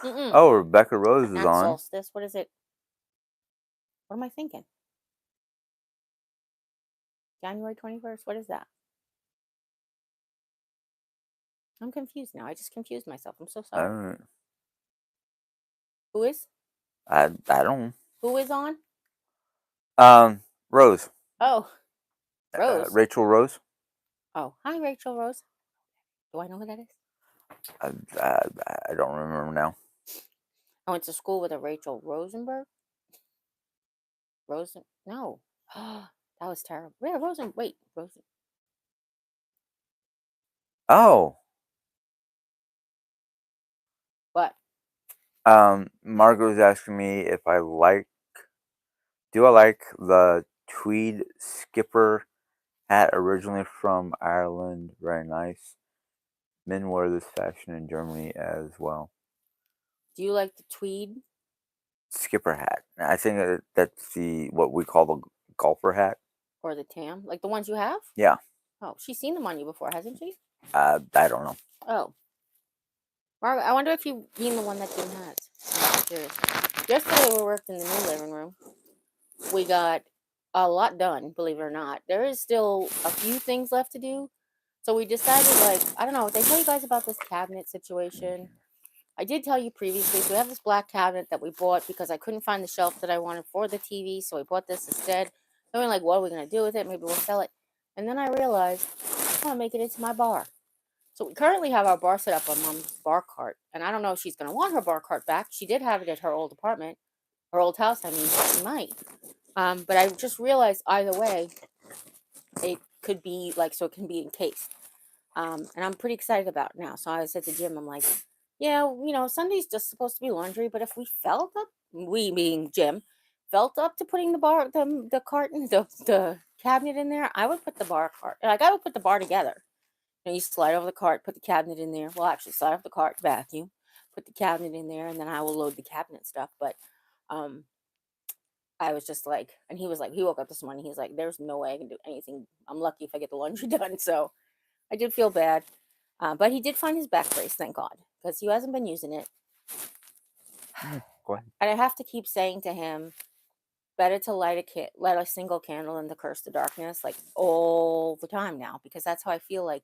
Oh, Rebecca Rose is Not on. solstice. What is it? What am I thinking? January 21st? What is that? I'm confused now. I just confused myself. I'm so sorry. Who is? I don't. Who is on? Rose. Oh, Rose. Rachel Rose. Oh, hi, Rachel Rose. Do I know who that is? I don't remember now. I went to school with a Rachel Rosenberg. No. That was terrible. Yeah, Rosen. Oh. What? Margot was asking me if do I like the tweed skipper hat originally from Ireland? Very nice. Men wear this fashion in Germany as well. Do you like the tweed Skipper hat. I think that's what we call the golfer hat. or the tam? Like the ones you have? Yeah. Oh, she's seen them on you before, hasn't she? I don't know. Oh. Margaret, I wonder if you mean the one that Jim has. I'm curious. Yesterday we worked in the new living room. We got a lot done, believe it or not. There is still a few things left to do. So we decided, like, I don't know, did I tell you guys about this cabinet situation? I did tell you previously. So we have this black cabinet that we bought because I couldn't find the shelf that I wanted for the TV. So we bought this instead. And we're like, what are we going to do with it? Maybe we'll sell it. And then I realized I want to make it into my bar. So we currently have our bar set up on Mom's bar cart. And I don't know if she's going to want her bar cart back. She did have it at her old apartment, her old house. I mean, she might. But I just realized either way, it could be like, so it can be encased. And I'm pretty excited about it now. So I said to Jim, I'm like, yeah, Sunday's just supposed to be laundry, but if we felt up, we being Jim, felt up to putting the carton, the cabinet in there, I would put the bar cart, like I would put the bar together. You slide over the cart, put the cabinet in there. Well, actually, slide off the cart, vacuum, put the cabinet in there, and then I will load the cabinet stuff. But I was just like, and he was like, he woke up this morning, he's like, there's no way I can do anything. I'm lucky if I get the laundry done. So I did feel bad. But he did find his back brace, thank God, because he hasn't been using it. Go ahead. And I have to keep saying to him, better to light a single candle than to curse the darkness, like all the time now, because that's how I feel. Like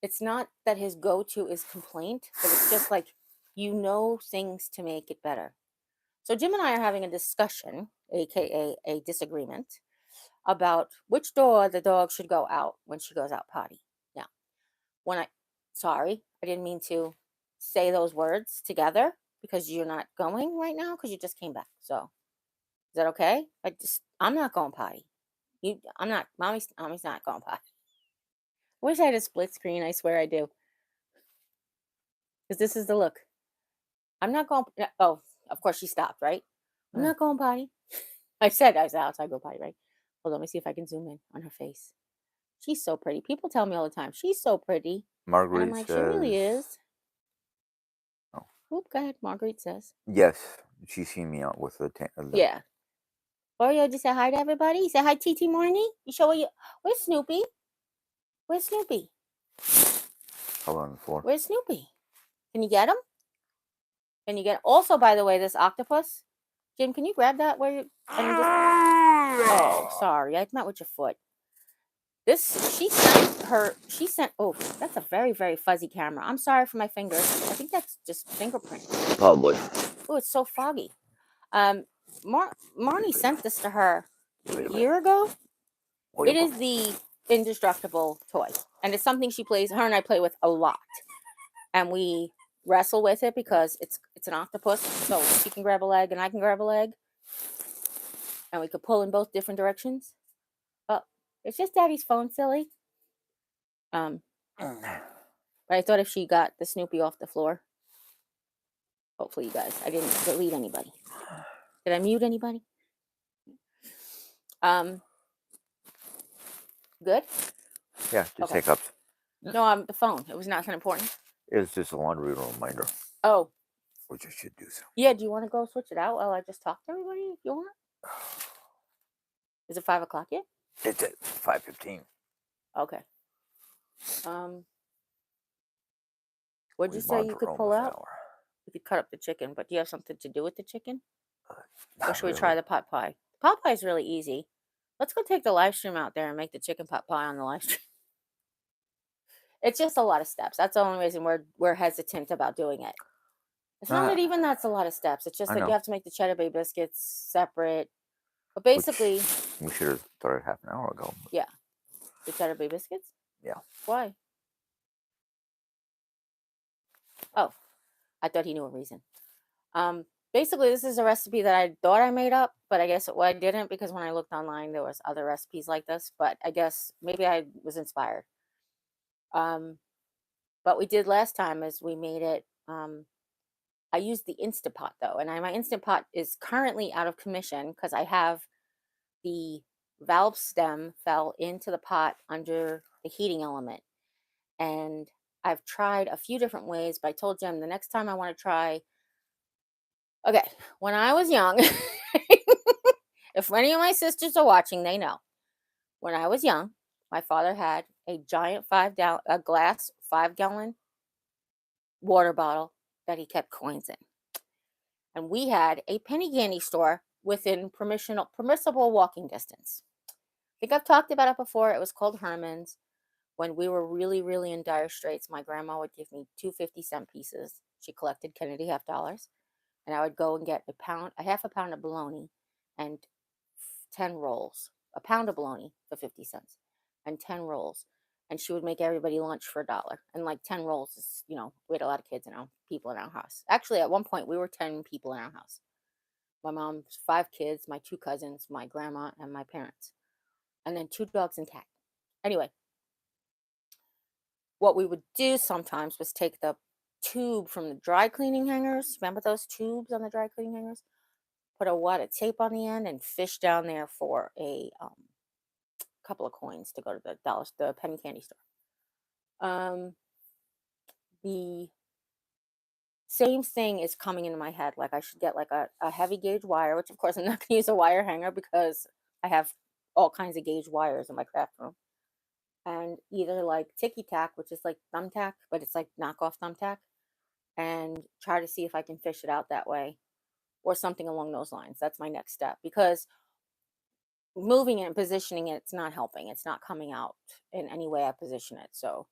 it's not that his go-to is complaint, but it's just like things to make it better. So Jim and I are having a discussion, aka a disagreement, about which door the dog should go out when she goes out potty. Now, when I sorry, I didn't mean to say those words together because you're not going right now because you just came back. So is that okay? I'm not going potty. I'm not. Mommy's not going potty. Wish I had a split screen. I swear I do. Because this is the look. I'm not going. Oh, of course she stopped. Right. I'm Yeah. not going potty. I said outside go potty. Right. Hold on. Let me see if I can zoom in on her face. She's so pretty. People tell me all the time, she's so pretty. And I'm Marguerite like, she really says, is. oh, Oop, go ahead. Marguerite says. yes, she's seen me out with the Yeah. Oreo, just say hi to everybody. You say hi, TT Morning. You show what you. Where's Snoopy? Where's Snoopy? color on the floor. Where's Snoopy? Can you get him? Can you get also, by the way, this octopus? Jim, can you grab that where you and just oh, sorry. I meant with your foot. This she sent oh, that's a very, very fuzzy camera. I'm sorry for my fingers. I think that's just fingerprint. Probably. Oh, it's so foggy. Marnie sent this to her Wait a a minute. year ago. Wait It a is the indestructible toy, and it's something her and I play with a lot, and we wrestle with it because it's an octopus, so she can grab a leg and I can grab a leg, and we could pull in both different directions. But it's just Daddy's phone, silly. Um, minute. but I thought if she got the Snoopy off the floor, hopefully you guys, I didn't delete anybody. Did I mute anybody? Um, good. Yeah, just Okay. hiccups. No, the phone. It was nothing important. It's just a laundry reminder, Oh, which I should do so. yeah. Do you want to go switch it out while I just talk to everybody? If you want. Is it 5 o'clock yet? It's at 5:15. Okay. What'd you We've say been on you for could pull almost an out? hour. You could cut up the chicken, but do you have something to do with the chicken? Or Not should we really. try the pot pie? The pot pie is really easy. Let's go take the live stream out there and make the chicken pot pie on the live stream. It's just a lot of steps. That's the only reason we're hesitant about doing it. It's not that even that's a lot of steps. It's just I that you know. have to make the cheddar bay biscuits separate. But Which basically, we should have started half an hour ago. yeah, the cheddar bay biscuits. Yeah. Why? Oh, I thought he knew a reason. Basically, this is a recipe that I thought I made up, but I guess I didn't because when I looked online, there was other recipes like this. But I guess maybe I was inspired. What we did last time is we made it. I used the Instant Pot though, and my Instant Pot is currently out of commission because I have the valve stem fell into the pot under the heating element, and I've tried a few different ways. But I told Jim the next time I want to try. Okay, when I was young, if any of my sisters are watching, they know. When I was young, my father had a giant a glass 5-gallon water bottle that he kept coins in. And we had a penny candy store within permissible walking distance. I think I've talked about it before. It was called Herman's. When we were really, really in dire straits, my grandma would give me 2 50-cent pieces. She collected Kennedy half dollars. And I would go and get a half a pound of bologna and 10 rolls, a pound of bologna for 50 cents and 10 rolls. And she would make everybody lunch for $1. And like 10 rolls is, we had a lot of people in our house. Actually, at one point, we were 10 people in our house. My mom's 5 kids, my 2 cousins, my grandma, and my parents. And then 2 dogs and cat. Anyway, what we would do sometimes was take the tube from the dry cleaning hangers. Remember those tubes on the dry cleaning hangers? Put a wad of tape on the end and fish down there for a couple of coins to go to the penny candy store. The same thing is coming into my head. Like I should get like a heavy gauge wire, which of course I'm not going to use a wire hanger because I have all kinds of gauge wires in my craft room. And either like ticky tack, which is like thumbtack, but it's like knockoff thumbtack, and try to see if I can fish it out that way. or something along those lines. That's my next step, because moving it and positioning it, it's not helping. It's not coming out in any way I position it. So,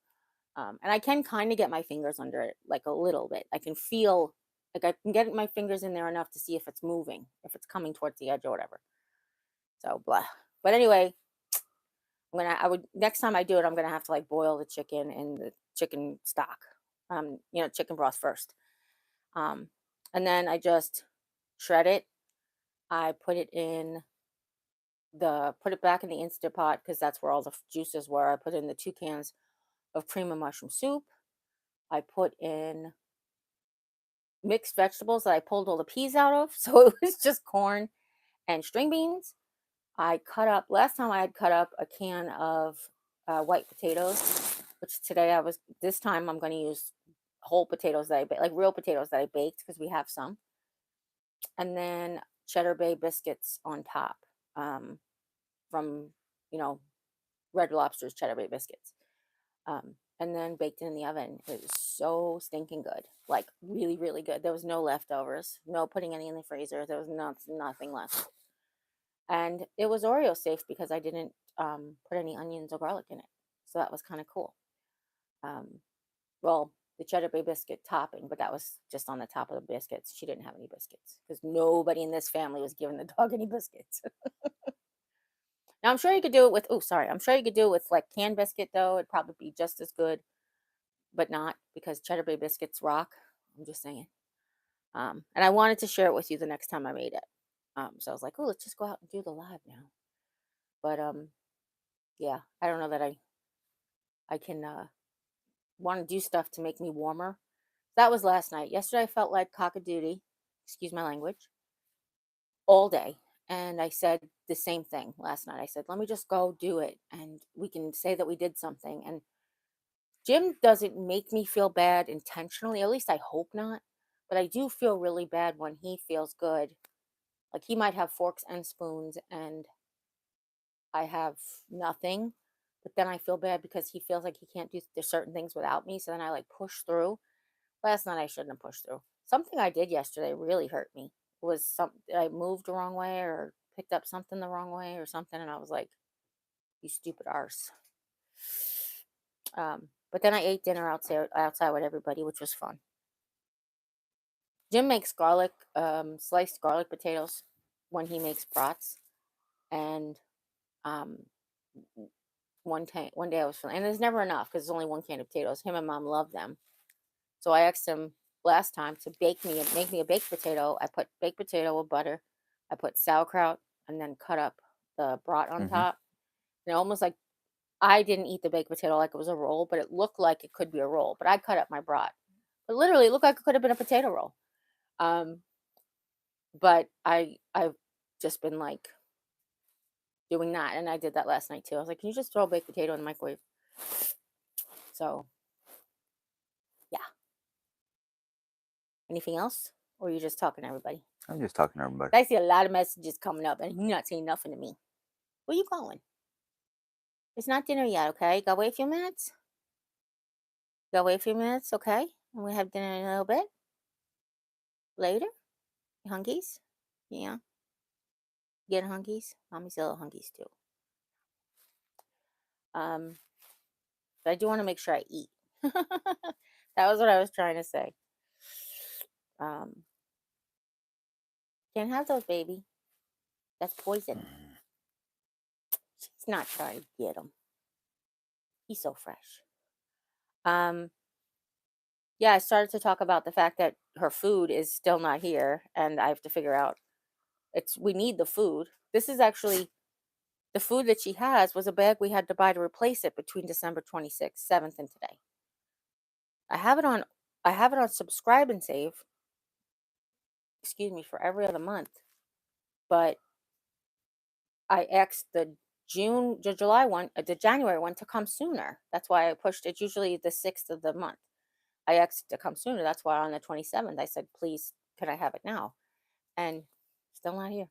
and I can kind of get my fingers under it like a little bit. I can feel like I can get my fingers in there enough to see if it's moving, if it's coming towards the edge or whatever. So, blah. But anyway, I would, next time I do it, I'm gonna have to like boil the chicken in the chicken stock, chicken broth first. Um, and then I just shred it. I put it back in the Instant Pot because that's where all the juices were. I put in the 2 cans of cream of mushroom soup. I put in mixed vegetables that I pulled all the peas out of. So it was just corn and string beans. Last time I had cut up a can of white potatoes, which this time I'm going to use whole potatoes that like real potatoes that I baked because we have some. And then Cheddar Bay biscuits on top, from, you know, Red Lobster's Cheddar Bay biscuits. And then baked it in the oven. It was so stinking good, like really, really good. There was no leftovers, no putting any in the freezer. There was nothing left, and it was Oreo safe because I didn't put any onions or garlic in it. So that was kind of cool. Um, well, the Cheddar Bay biscuit topping, but that was just on the top of the biscuits. She didn't have any biscuits because nobody in this family was giving the dog any biscuits. Now I'm sure you could do it with. Oh, sorry. I'm sure you could do it with like canned biscuit though. It'd probably be just as good, but not because Cheddar Bay biscuits rock. I'm just saying. And I wanted to share it with you the next time I made it. So I was like, oh, let's just go out and do the live now. But yeah, I don't know that I can want to do stuff to make me warmer. That was last night. Yesterday I felt like cockadoodie, excuse my language, all day. And I said the same thing last night. I said, let me just go do it and we can say that we did something. And Jim doesn't make me feel bad intentionally, at least I hope not. But I do feel really bad when he feels good. Like he might have forks and spoons and I have nothing. But then I feel bad because he feels like he can't do certain things without me. So then I like push through. Last night I shouldn't have pushed through. Something I did yesterday really hurt me. It was something I moved the wrong way or picked up something the wrong way or something, and I was like, "You stupid arse." But then I ate dinner outside with everybody, which was fun. Jim makes sliced garlic potatoes when he makes brats, and um, one day I was feeling, and there's never enough because there's only 1 can of potatoes. Him and Mom love them. So I asked him last time to make me a baked potato. I put baked potato with butter. I put sauerkraut and then cut up the brat on Hmm. top. And almost like I didn't eat the baked potato like it was a roll, but it looked like it could be a roll. But I cut up my brat. But literally, it looked like it could have been a potato roll. Um, but I've just been like doing that, and I did that last night too. I was like, can you just throw a baked potato in the microwave? So yeah. Anything else, or are you just talking to everybody? I'm just talking to everybody. I see a lot of messages coming up, and you're not saying nothing to me. Where you going? It's not dinner yet, okay? Gotta wait a few minutes. Gotta wait a few minutes, okay? And we have dinner in a little bit later. You hungies? Yeah. You getting hungies? Mommy's a little hungies too. Um, but I do want to make sure I eat. That was what I was trying to say. Um, can't have those, baby. That's poison. She's not trying to get him. He's so fresh. Um, yeah, I started to talk about the fact that her food is still not here, and I have to figure out we need the food. This is actually the food that she has was a bag we had to buy to replace it between December 26th, 7th, and today. I have it on I have it on subscribe and save, excuse me, for every other month. But I asked the July one, the January one to come sooner. That's why I pushed it. Usually the 6th of the month. I asked it to come sooner. That's why on the 27th I said, please, can I have it now? And still not here.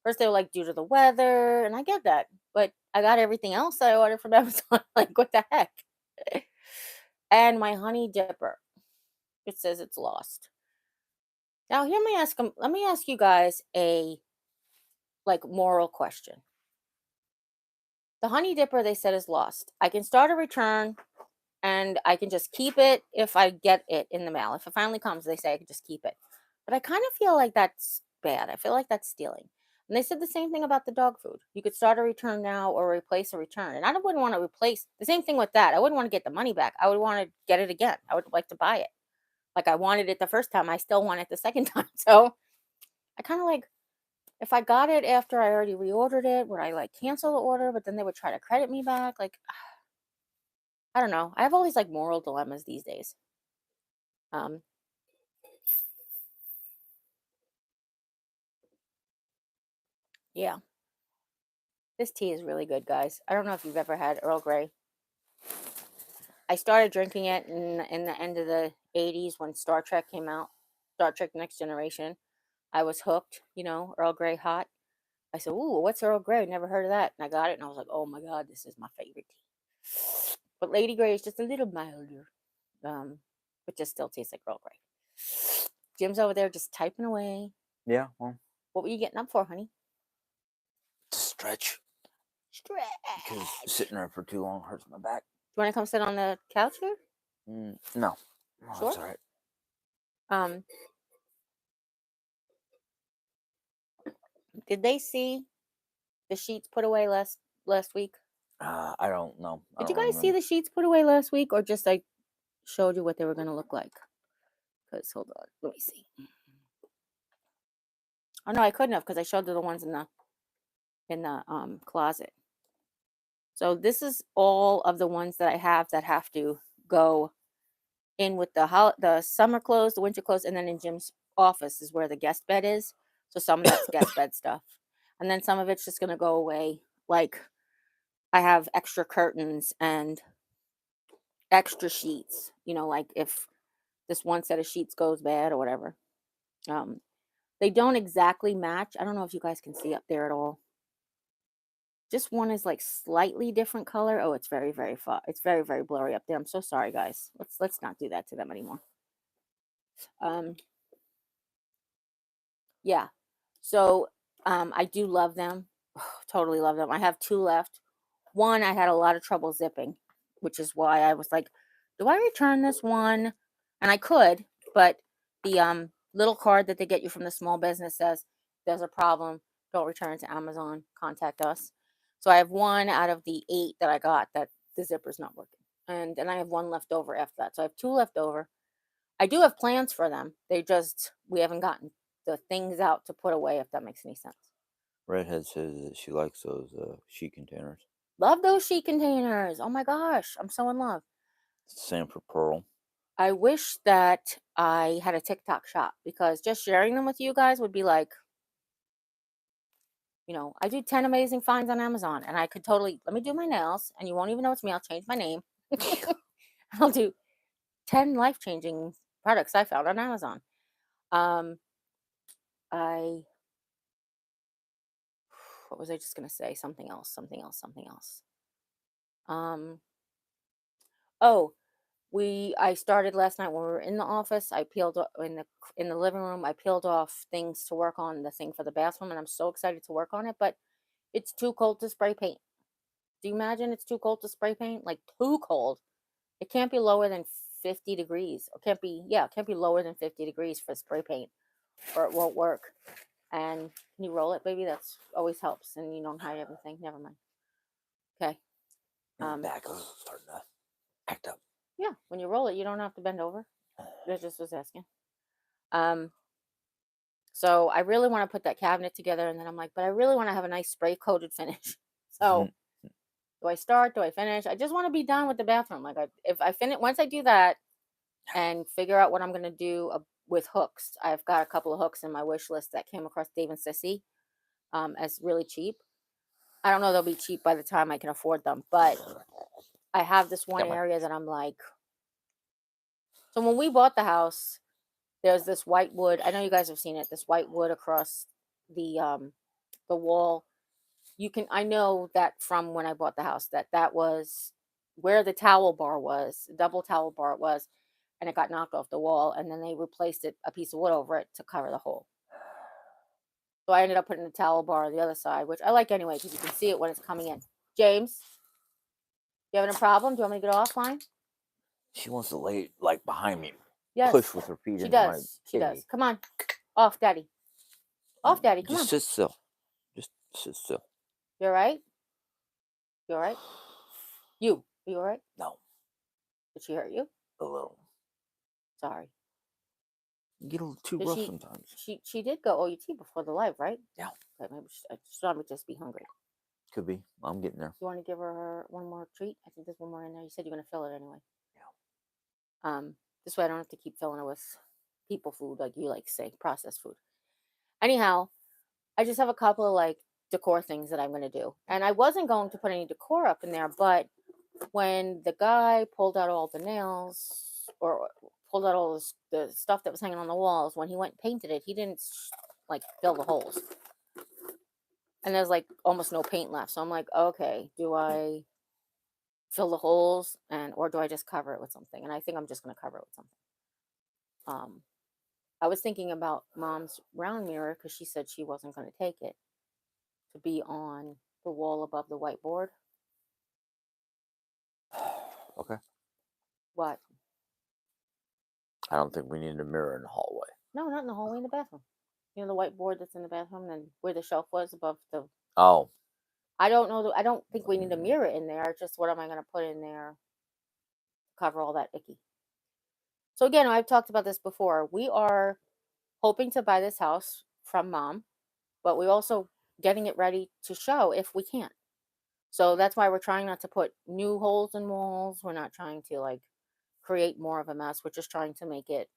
First they were like due to the weather, and I get that, but I got everything else that I ordered from Amazon. Like what the heck? And my honey dipper, it says it's lost. Now, here, let me ask you guys a like moral question. The honey dipper they said is lost. I can start a return and I can just keep it if I get it in the mail. If it finally comes, they say I can just keep it. But I kind of feel like that's bad. I feel like that's stealing. And they said the same thing about the dog food. You could start a return now or replace a return. And I wouldn't want to replace the same thing with that. I wouldn't want to get the money back. I would want to get it again. I would like to buy it. Like I wanted it the first time. I still want it the second time. So I kind of like, if I got it after I already reordered it, would I like cancel the order? But then they would try to credit me back. Like, I don't know. I have all these like moral dilemmas these days. Um, yeah, this tea is really good, guys. I don't know if you've ever had Earl Grey. I started drinking it in the end of the 80s when Star Trek came out, Star Trek Next Generation. I was hooked, Earl Grey hot. I said, "Ooh, what's Earl Grey? Never heard of that." And I got it, and I was like, "Oh my God, this is my favorite tea." But Lady Grey is just a little milder, but just still tastes like Earl Grey. Jim's over there just typing away. Yeah, well, What were you getting up for, honey? to stretch because Stretch. sitting there for too long hurts my back. Do you want to come sit on the couch here? No, no, Sure. that's all right. Um, did they see the sheets put away last week? I don't know. I Did you don't guys see remember. the sheets put away last week, or just I showed you what they were going to look like? Because hold on, let me see. Oh no, I couldn't have because I showed you the ones in the closet. So this is all of the ones that I have that have to go in with the summer clothes, the winter clothes, and then in Jim's office is where the guest bed is. So some of that's guest bed stuff, and then some of it's just gonna go away. Like I have extra curtains and extra sheets. Like if this one set of sheets goes bad or whatever. Um, they don't exactly match. I don't know if you guys can see up there at all. Just one is like slightly different color. Oh, it's very, very far. It's very, very blurry up there. I'm so sorry, guys. Let's not do that to them anymore. Um, yeah. So I do love them. Totally love them. I have two left. One I had a lot of trouble zipping, which is why I was like, do I return this one? And I could, but the little card that they get you from the small business says there's a problem, don't return it to Amazon, contact us. So I have one out of the 8 that I got that the zipper's not working. And then I have one left over after that. So I have 2 left over. I do have plans for them. We haven't gotten the things out to put away, if that makes any sense. Redhead says that she likes those sheet containers. Love those sheet containers. Oh my gosh, I'm so in love. Same for Pearl. I wish that I had a TikTok shop because just sharing them with you guys would be like, I do 10 amazing finds on Amazon and I could totally let me do my nails and you won't even know it's me. I'll change my name. I'll do 10 life-changing products I found on Amazon. Um, I what was I just gonna say? Something else, something else, something else. Um, oh, I started last night when we were in the office. I peeled in the living room. I peeled off things to work on the thing for the bathroom, and I'm so excited to work on it. But it's too cold to spray paint. Do you imagine it's too cold to spray paint? Like too cold. It can't be lower than 50 degrees. Or can't be it can't be lower than 50 degrees for spray paint, or it won't work. And can you roll it, baby? That's always helps, and you don't hide everything. Never mind. Okay. My back is starting to act up. Yeah, when you roll it, you don't have to bend over. That just was asking. Um, so I really want to put that cabinet together, and then I'm like, but I really want to have a nice spray coated finish. So do I start? Do I finish? I just want to be done with the bathroom. Like, if I finish once I do that and figure out what I'm gonna do with hooks. I've got a couple of hooks in my wish list that came across Dave and Sissy as really cheap. I don't know they'll be cheap by the time I can afford them, but I have this one area that I'm like. So when we bought the house, there's this white wood. I know you guys have seen it. This white wood across the wall. I know that from when I bought the house that was where the towel bar was, double towel bar it was. and it got knocked off the wall, and then they replaced a piece of wood over it to cover the hole. So I ended up putting the towel bar on the other side, which I like anyway because you can see it when it's coming in. James, you having a problem? Do you want me to get offline? She wants to lay like behind me, push Yes, with her feet she into my does. She does. kidney. Come on, off, Daddy. Off, Daddy. Come Just on. sit still. Just sit still. You all right? You all right? You. Are you all right? No, Did she hurt you? a little. Sorry. You get a little too Did rough she? sometimes. She did go OUT before the live, right? Yeah, Okay, maybe she would just be hungry. could be. I'm getting there. You want to give her one more treat? I think there's one more in there. You said you're gonna fill it anyway. Yeah. This way I don't have to keep filling it with people food like you like to say, processed food. Anyhow, I just have a couple of like decor things that I'm gonna do, and I wasn't going to put any decor up in there, but when the guy pulled out all the nails or pulled out all the stuff that was hanging on the walls, when he went and painted it, he didn't like fill the holes, and there's like almost no paint left. So I'm like, okay, do I fill the holes or do I just cover it with something? And I think I'm just gonna cover it with something. I was thinking about Mom's round mirror because she said she wasn't going to take it to be on the wall above the whiteboard. Okay. What? I don't think we need a mirror in the hallway. No, not in the hallway, in the bathroom. You know the whiteboard that's in the bathroom, and where the shelf was above the. Oh. I don't know. I don't think we need a mirror in there. Just what am I going to put in there? Cover all that icky. So again, I've talked about this before. We are hoping to buy this house from Mom, but we're also getting it ready to show if we can. So that's why we're trying not to put new holes in walls. We're not trying to like create more of a mess. We're just trying to make it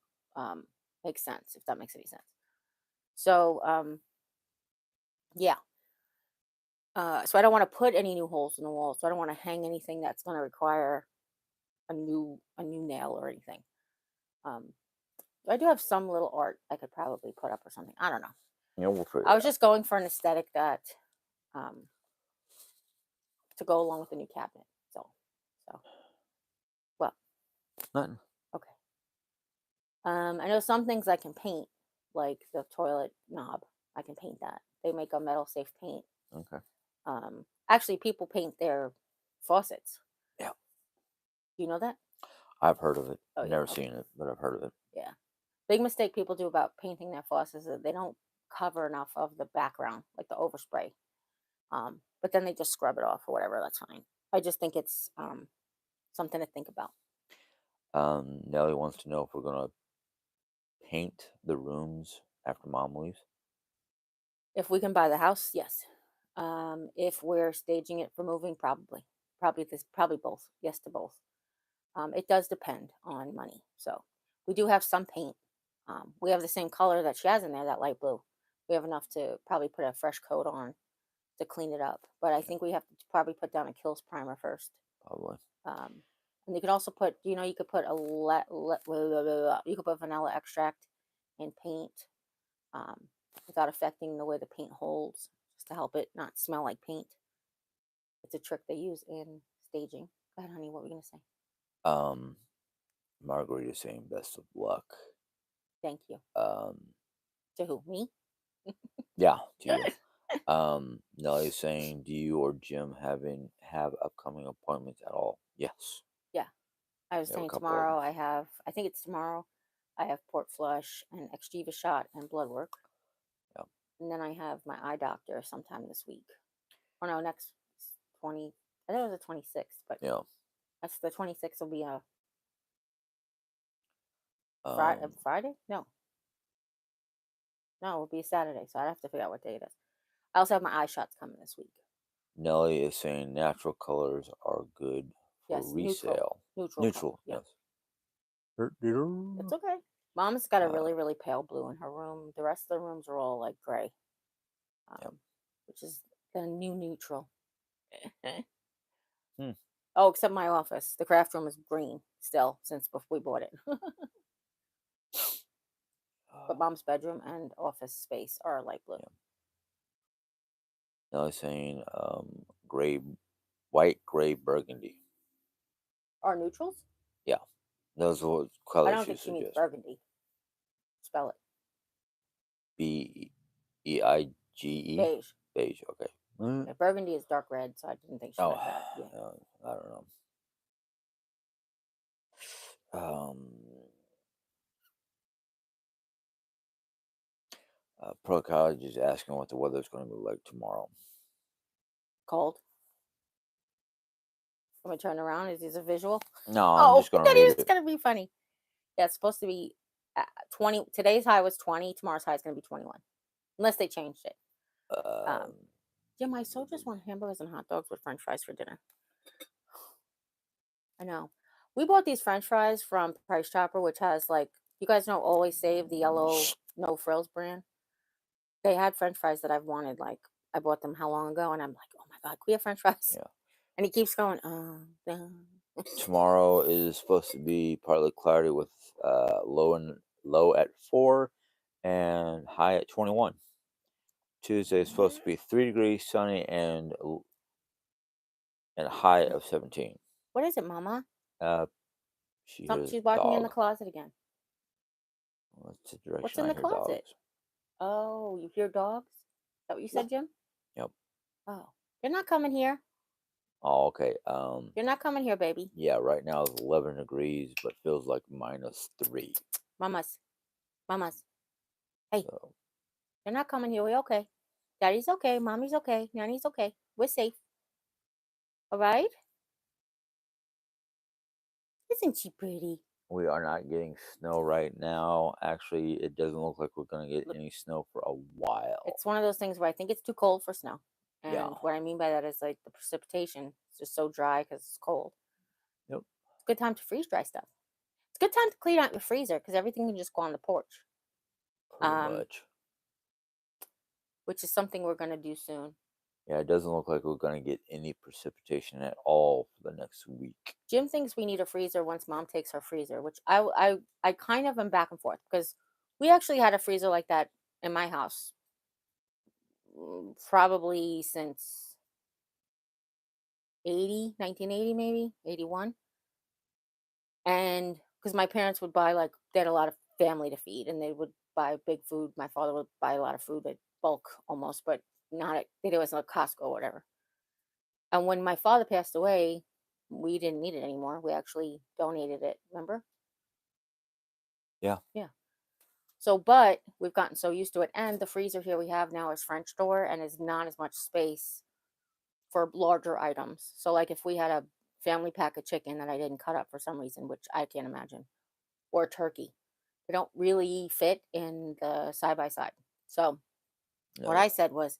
make sense, if that makes any sense. So yeah. So I don't want to put any new holes in the wall. So I don't want to hang anything that's going to require a new nail or anything. I do have some little art I could probably put up or something. I don't know. Yeah, we'll figure I it was out. just going for an aesthetic that um, to go along with the new cabinet. So well, Nothing. okay. I know some things I can paint, like the toilet knob. I can paint that. They make a metal safe paint. Okay. Actually, people paint their faucets. Yeah. Do you know that? I've heard of it. Oh yeah. Never Okay. seen it, but I've heard of it. Yeah. Big mistake people do about painting their faucets is that they don't cover enough of the background, like the overspray. But then they just scrub it off or whatever. That's fine. I just think it's something to think about. Nellie wants to know if we're gonna paint the rooms after Mom leaves. If we can buy the house, yes. If we're staging it for moving, probably both. Yes to both. It does depend on money. So we do have some paint. We have the same color that she has in there, that light blue. We have enough to probably put a fresh coat on to clean it up. But I think we have to probably put down a Kills primer first. Probably. And you could also put, you could put you could put vanilla extract in paint without affecting the way the paint holds, just to help it not smell like paint. It's a trick they use in staging. Go ahead, honey. What were we gonna say? Marguerite is saying best of luck. Thank you. Um, To who? Me? yeah, to you. Nelly's saying, do you or Jim have upcoming appointments at all? Yes. Yeah. I was We have a saying couple of tomorrow them. I think it's tomorrow, I have port flush and Exgeva shot and blood work. Yeah. And then I have my eye doctor sometime this week. Oh no, next 20, I think it was the 26th, but Yeah. that's the 26th will be a Um, Friday? No. No, it will be a Saturday, so I have to figure out what day it is. I also have my eye shots coming this week. Nelly is saying natural colors are good for Yes, neutral. resale. Neutral color. Neutral, Yeah. yes. It's okay. Mom's got a Uh, really, really pale blue in her room. The rest of the rooms are all like gray, Yep. which is the new neutral. Hmm. Oh, except my office. The craft room is green still since before we bought it. But mom's bedroom and office space are light blue. Yeah. Nelly's saying white, gray, burgundy. Are neutrals? Yeah. Those are what I colors don't you think she means suggest. burgundy. Spell it. Beige. Beige. Beige. Okay. Yeah, burgundy is dark red, so I didn't think she Oh, meant that. Yeah. I don't know. Um, Pro College is asking what the weather's going to be like tomorrow. Cold. Let me turn around. Is this a visual? No, I'm Oh, just I going to thought read it was it. going to be funny. Yeah, it's supposed to be 20. Today's high was 20. Tomorrow's high is going to be 21. Unless they changed it. Um, Jim, I so just want hamburgers and hot dogs with french fries for dinner. I know. We bought these french fries from Price Chopper, which has like, you guys know Always Save, the yellow no frills brand. They had french fries that I've wanted. Like, I bought them how long ago? And I'm like, oh my God, can we have french fries? yeah. And he keeps going, Tomorrow is supposed to be partly cloudy with low at 4 and high at 21. Tuesday is supposed to be 3 degrees sunny and a high of 17. What is it, Mama? Uh, she hears She's a barking in the dog. closet again. Well, that's the What's direction in I the hear closet? dogs. Oh, you hear dogs? Is that what you said, Jim? Yep. Oh, you're not coming here. Oh, okay. You're not coming here, baby. Yeah, right now it's 11 degrees, but feels like -3. Mamas, mamas. Hey, So, you're not coming here. We okay. Daddy's okay. Mommy's okay. Nanny's okay. We're safe. All right? Isn't she pretty? we are not getting snow right now. Actually, it doesn't look like we're going to get Look, any snow for a while. it's one of those things where I think it's too cold for snow. Yeah. And what I mean by that is like the precipitation is just so dry because it's cold. Yep. It's a good time to freeze dry stuff. It's a good time to clean out your freezer because everything can just go on the porch. Pretty much. Which is something we're gonna do soon. Yeah, it doesn't look like we're going to get any precipitation at all for the next week. Jim thinks we need a freezer once Mom takes her freezer, which I kind of am back and forth because we actually had a freezer like that in my house probably since 1980 maybe 81, and because my parents would buy like they had a lot of family to feed and they would buy big food. My father would buy a lot of food at bulk almost, but not at it was like Costco or whatever. And when my father passed away, we didn't need it anymore. We actually donated it. Remember? Yeah. Yeah. So, but we've gotten so used to it. And the freezer here we have now is French door and is not as much space for larger items. So, like if we had a family pack of chicken that I didn't cut up for some reason, which I can't imagine, or turkey, they don't really fit in the side by side. So, what No. I said was,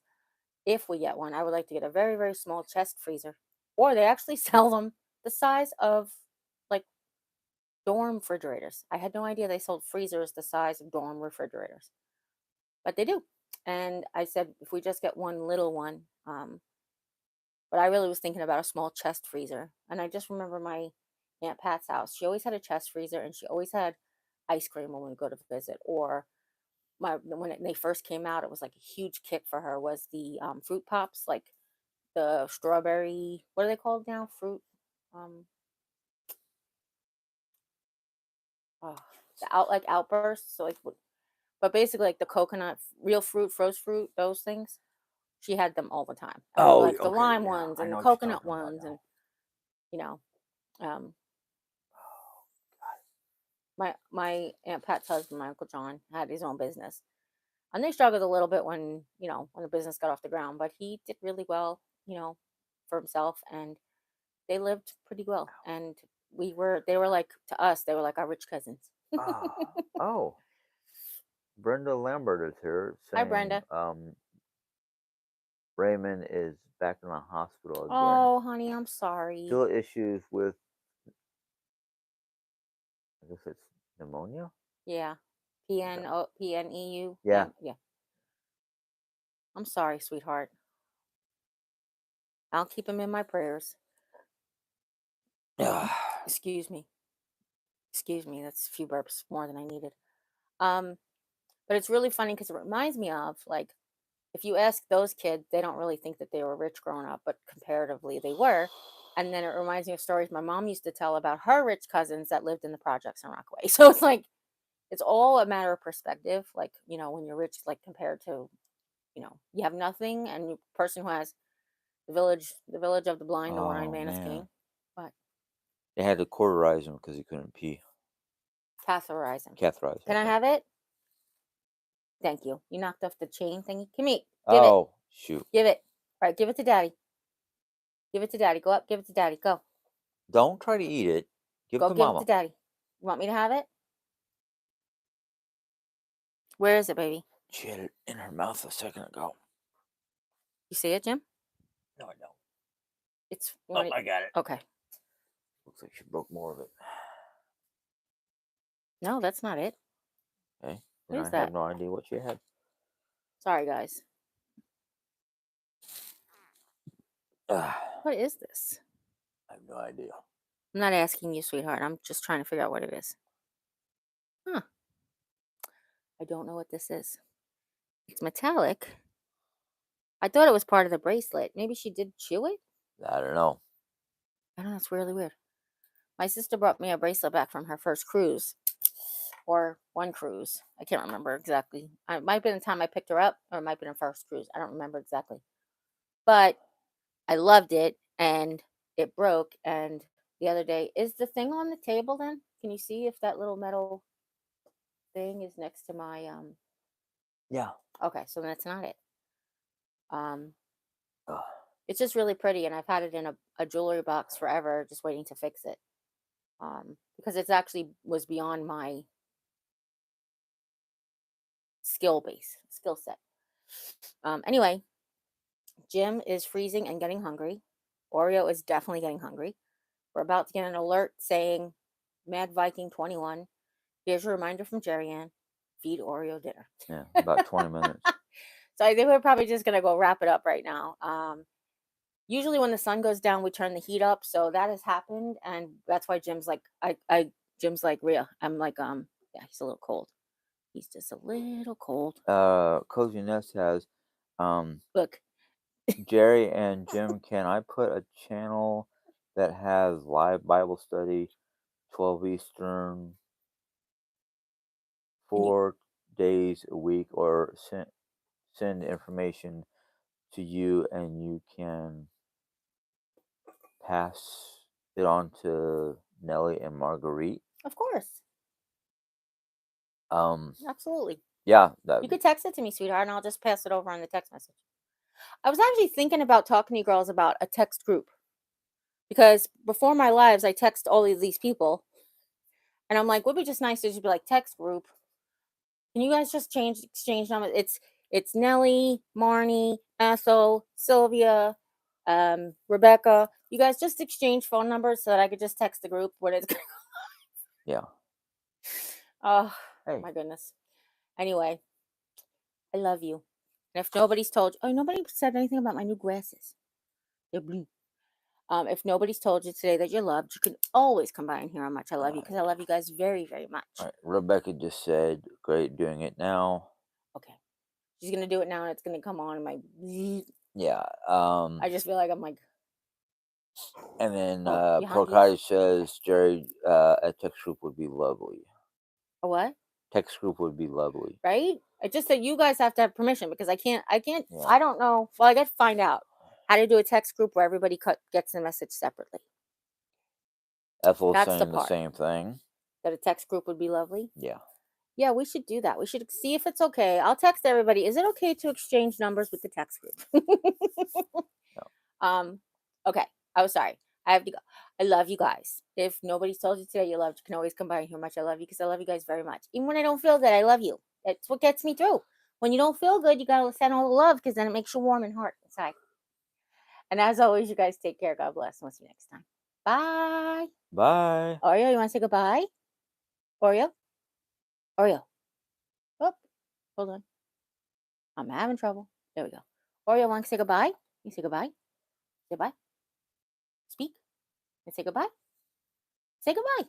if we get one, I would like to get a very, very small chest freezer. Or they actually sell them the size of like dorm refrigerators. I had no idea they sold freezers the size of dorm refrigerators, but they do. And I said, if we just get one little one, but I really was thinking about a small chest freezer. And I just remember my Aunt Pat's house. She always had a chest freezer and she always had ice cream when we go to visit. Or they first came out, it was like a huge kick for her was the fruit pops, like the strawberry, what are they called now? Fruit, um, oh, the like outbursts. So like, but basically like the coconut, real fruit, frozen fruit, those things. She had them all the time, and Oh, like the okay. lime Yeah, ones I and the know what you're coconut talking about ones, and now. you know, um, my Aunt Pat's husband, my Uncle John, had his own business, and they struggled a little bit when when the business got off the ground, but he did really well, for himself, and they lived pretty well, and they were like to us, they were like our rich cousins. Ah, oh, Brenda Lambert is here Hi, saying Brenda. Raymond is back in the hospital again. Oh, honey, I'm sorry. Still issues with, I guess it's pneumonia? Yeah, Okay. PNEU. Yeah. Yeah, I'm sorry, sweetheart. I'll keep him in my prayers. Excuse me. Excuse me. That's a few burps more than I needed. Um, but it's really funny because it reminds me of like if you ask those kids, they don't really think that they were rich growing up, but comparatively they were. And then it reminds me of stories my mom used to tell about her rich cousins that lived in the projects in Rockaway. So it's like, it's all a matter of perspective. Like, when you're rich, like compared to, you have nothing, and the person who has the village of the blind, the blind Oh man is man, king. But they had to cauterize him because he couldn't pee. catheterize him. Catheterize, Can I okay. have it? Thank you. You knocked off the chain thingy. Come here. Give it. Oh shoot! Give it. All right, give it to daddy. Give it to daddy. Go up. Give it to daddy. Go. Don't try to eat it. Give it Go to give it to Mama. daddy. You want me to have it? Where is it, baby? She had it in her mouth a second ago. You see it, Jim? No, I don't. It's Oh, I got it. okay. Looks like she broke more of it. No, that's not it. Okay, What and is I have that? no idea what she had. Sorry, guys. I What is this? have no idea. I'm not asking you, sweetheart. I'm just trying to figure out what it is. Huh. I don't know what this is. It's metallic. I thought it was part of the bracelet. Maybe she did chew it? I don't know. I don't know. It's really weird. My sister brought me a bracelet back from her first cruise, or one cruise. I can't remember exactly. It might have been the time I picked her up, or it might have been her first cruise. I don't remember exactly. But I loved it, and it broke. And the other day, is the thing on the table then? Can you see if that little metal thing is next to my Yeah. Okay, so that's not it. Um Ugh. it's just really pretty, and I've had it in a jewelry box forever, just waiting to fix it. Because it's actually was beyond my skill set. Anyway, Jim is freezing and getting hungry. Oreo is definitely getting hungry. We're about to get an alert saying Mad Viking 21. Here's a reminder from Jeri-Ann. Feed Oreo dinner. Yeah, about 20 minutes. So I think we're probably just gonna go wrap it up right now. Usually when the sun goes down, we turn the heat up. So that has happened, and that's why Jim's like, Jim's like, Rhea. I'm like, yeah, he's a little cold. He's just a little cold. Cozy Nest has Look, Jerry and Jim. Can I put a channel that has live Bible study, 12 Eastern, can you? 4 days a week, or send information to you and you can pass it on to Nellie and Marguerite? Of course, Um, absolutely. yeah, that You could text it to me, sweetheart, and I'll just pass it over on the text message. I was actually thinking about talking to you girls about a text group, because before my lives, I text all of these people, and I'm like, would it be just nice to just be like, text group? Can you guys just exchange numbers? It's Nellie, Marnie, Ethel, Sylvia, Rebecca. You guys just exchange phone numbers so that I could just text the group when it's. yeah. Oh Hey, my goodness. Anyway, I love you. And if nobody's told you, oh, nobody said anything about my new glasses. They're blue. If nobody's told you today that you're loved, you can always come by and hear how much I love you, because I love you guys very, very much. all right. Rebecca just said, "Great doing it now." Okay. She's gonna do it now, and it's gonna come on in my. Yeah. I just feel like I'm like, And then oh, you Pro huggies? Cottage says, "Jerry, a text group would be lovely. A what? Text group would be lovely." Right? I just said you guys have to have permission, because Yeah. I don't know. Well, I got to find out how to do a text group where everybody gets the message separately. Ethel's That's the saying the part. same thing. That a text group would be lovely. Yeah. Yeah, we should do that. We should see if it's okay. I'll text everybody. Is it okay to exchange numbers with the text group? No. Okay. I was sorry. I have to go. I love you guys. If nobody's told you today you loved, you can always come by and hear how much I love you, because I love you guys very much. Even when I don't feel good, I love you. That's what gets me through. When you don't feel good, you gotta send all the love, because then it makes you warm in heart inside. And as always, you guys take care. God bless. And we'll see you next time. Bye. Bye. Oreo, you want to say goodbye? Oreo? Oreo. Oh, hold on. I'm having trouble. There we go. Oreo, want to say goodbye? You say goodbye. Say bye. Speak and say goodbye. Say goodbye.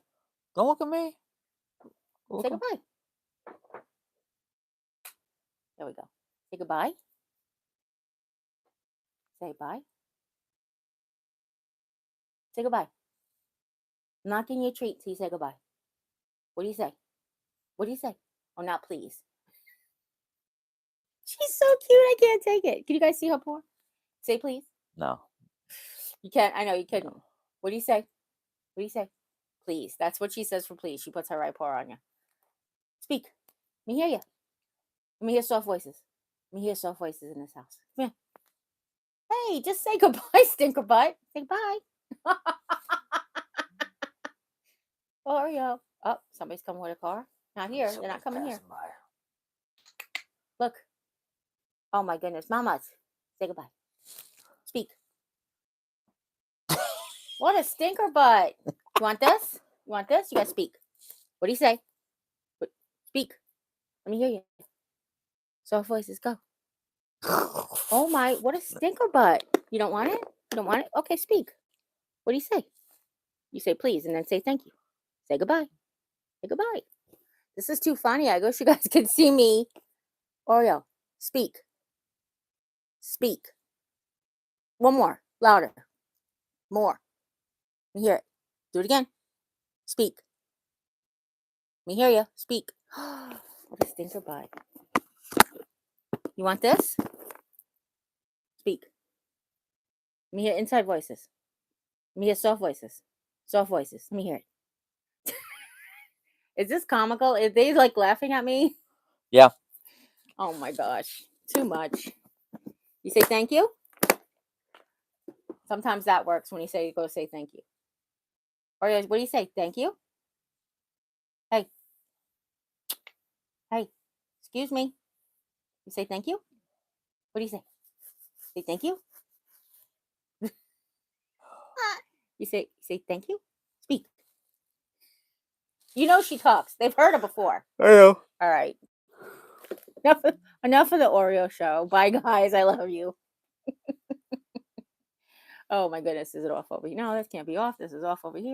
Don't look at me. Look Say at goodbye. There we go. Say goodbye. Say bye. Say goodbye. I'm not getting you a treat till you say goodbye. What do you say? What do you say? Oh, now please. She's so cute. I can't take it. Can you guys see her paw? Say please. No. You can't. I know you couldn't. No. What do you say? What do you say? Please. That's what she says for please. She puts her right paw on you. Speak. Let me hear you. Let me hear soft voices. Let me hear soft voices in this house. Come here. Hey, just say goodbye, stinker butt. Say bye. Oreo. Oh, somebody's coming with a car. Not here. They're not coming here. By. Look. Oh my goodness. Mamas. Say goodbye. Speak. What a stinker butt. You want this? You want this? You gotta speak. What do you say? Speak. Let me hear you. Soft voices, go. Oh my, what a stinker butt. You don't want it? You don't want it? Okay, speak. What do you say? You say please and then say thank you. Say goodbye. Say goodbye. This is too funny. I wish you guys could see me. Oreo, speak. Speak. One more. Louder. More. Let me hear it. Do it again. Speak. Let me hear you. Speak. What a stinker butt. You want this? Speak. Let me hear inside voices. Let me hear soft voices. Soft voices. Let me hear it. Is this comical? Is they like laughing at me? Yeah. Oh my gosh. Too much. You say thank you? Sometimes that works when you say go say thank you. Or what do you say? Thank you? Hey. Hey. Excuse me. You say thank you? What do you say? Say thank you? You say thank you? Speak. You know she talks. They've heard her before. I know. All right. Enough of the Oreo show. Bye, guys. I love you. Oh, my goodness. Is it off over here? No, this can't be off. This is off over here.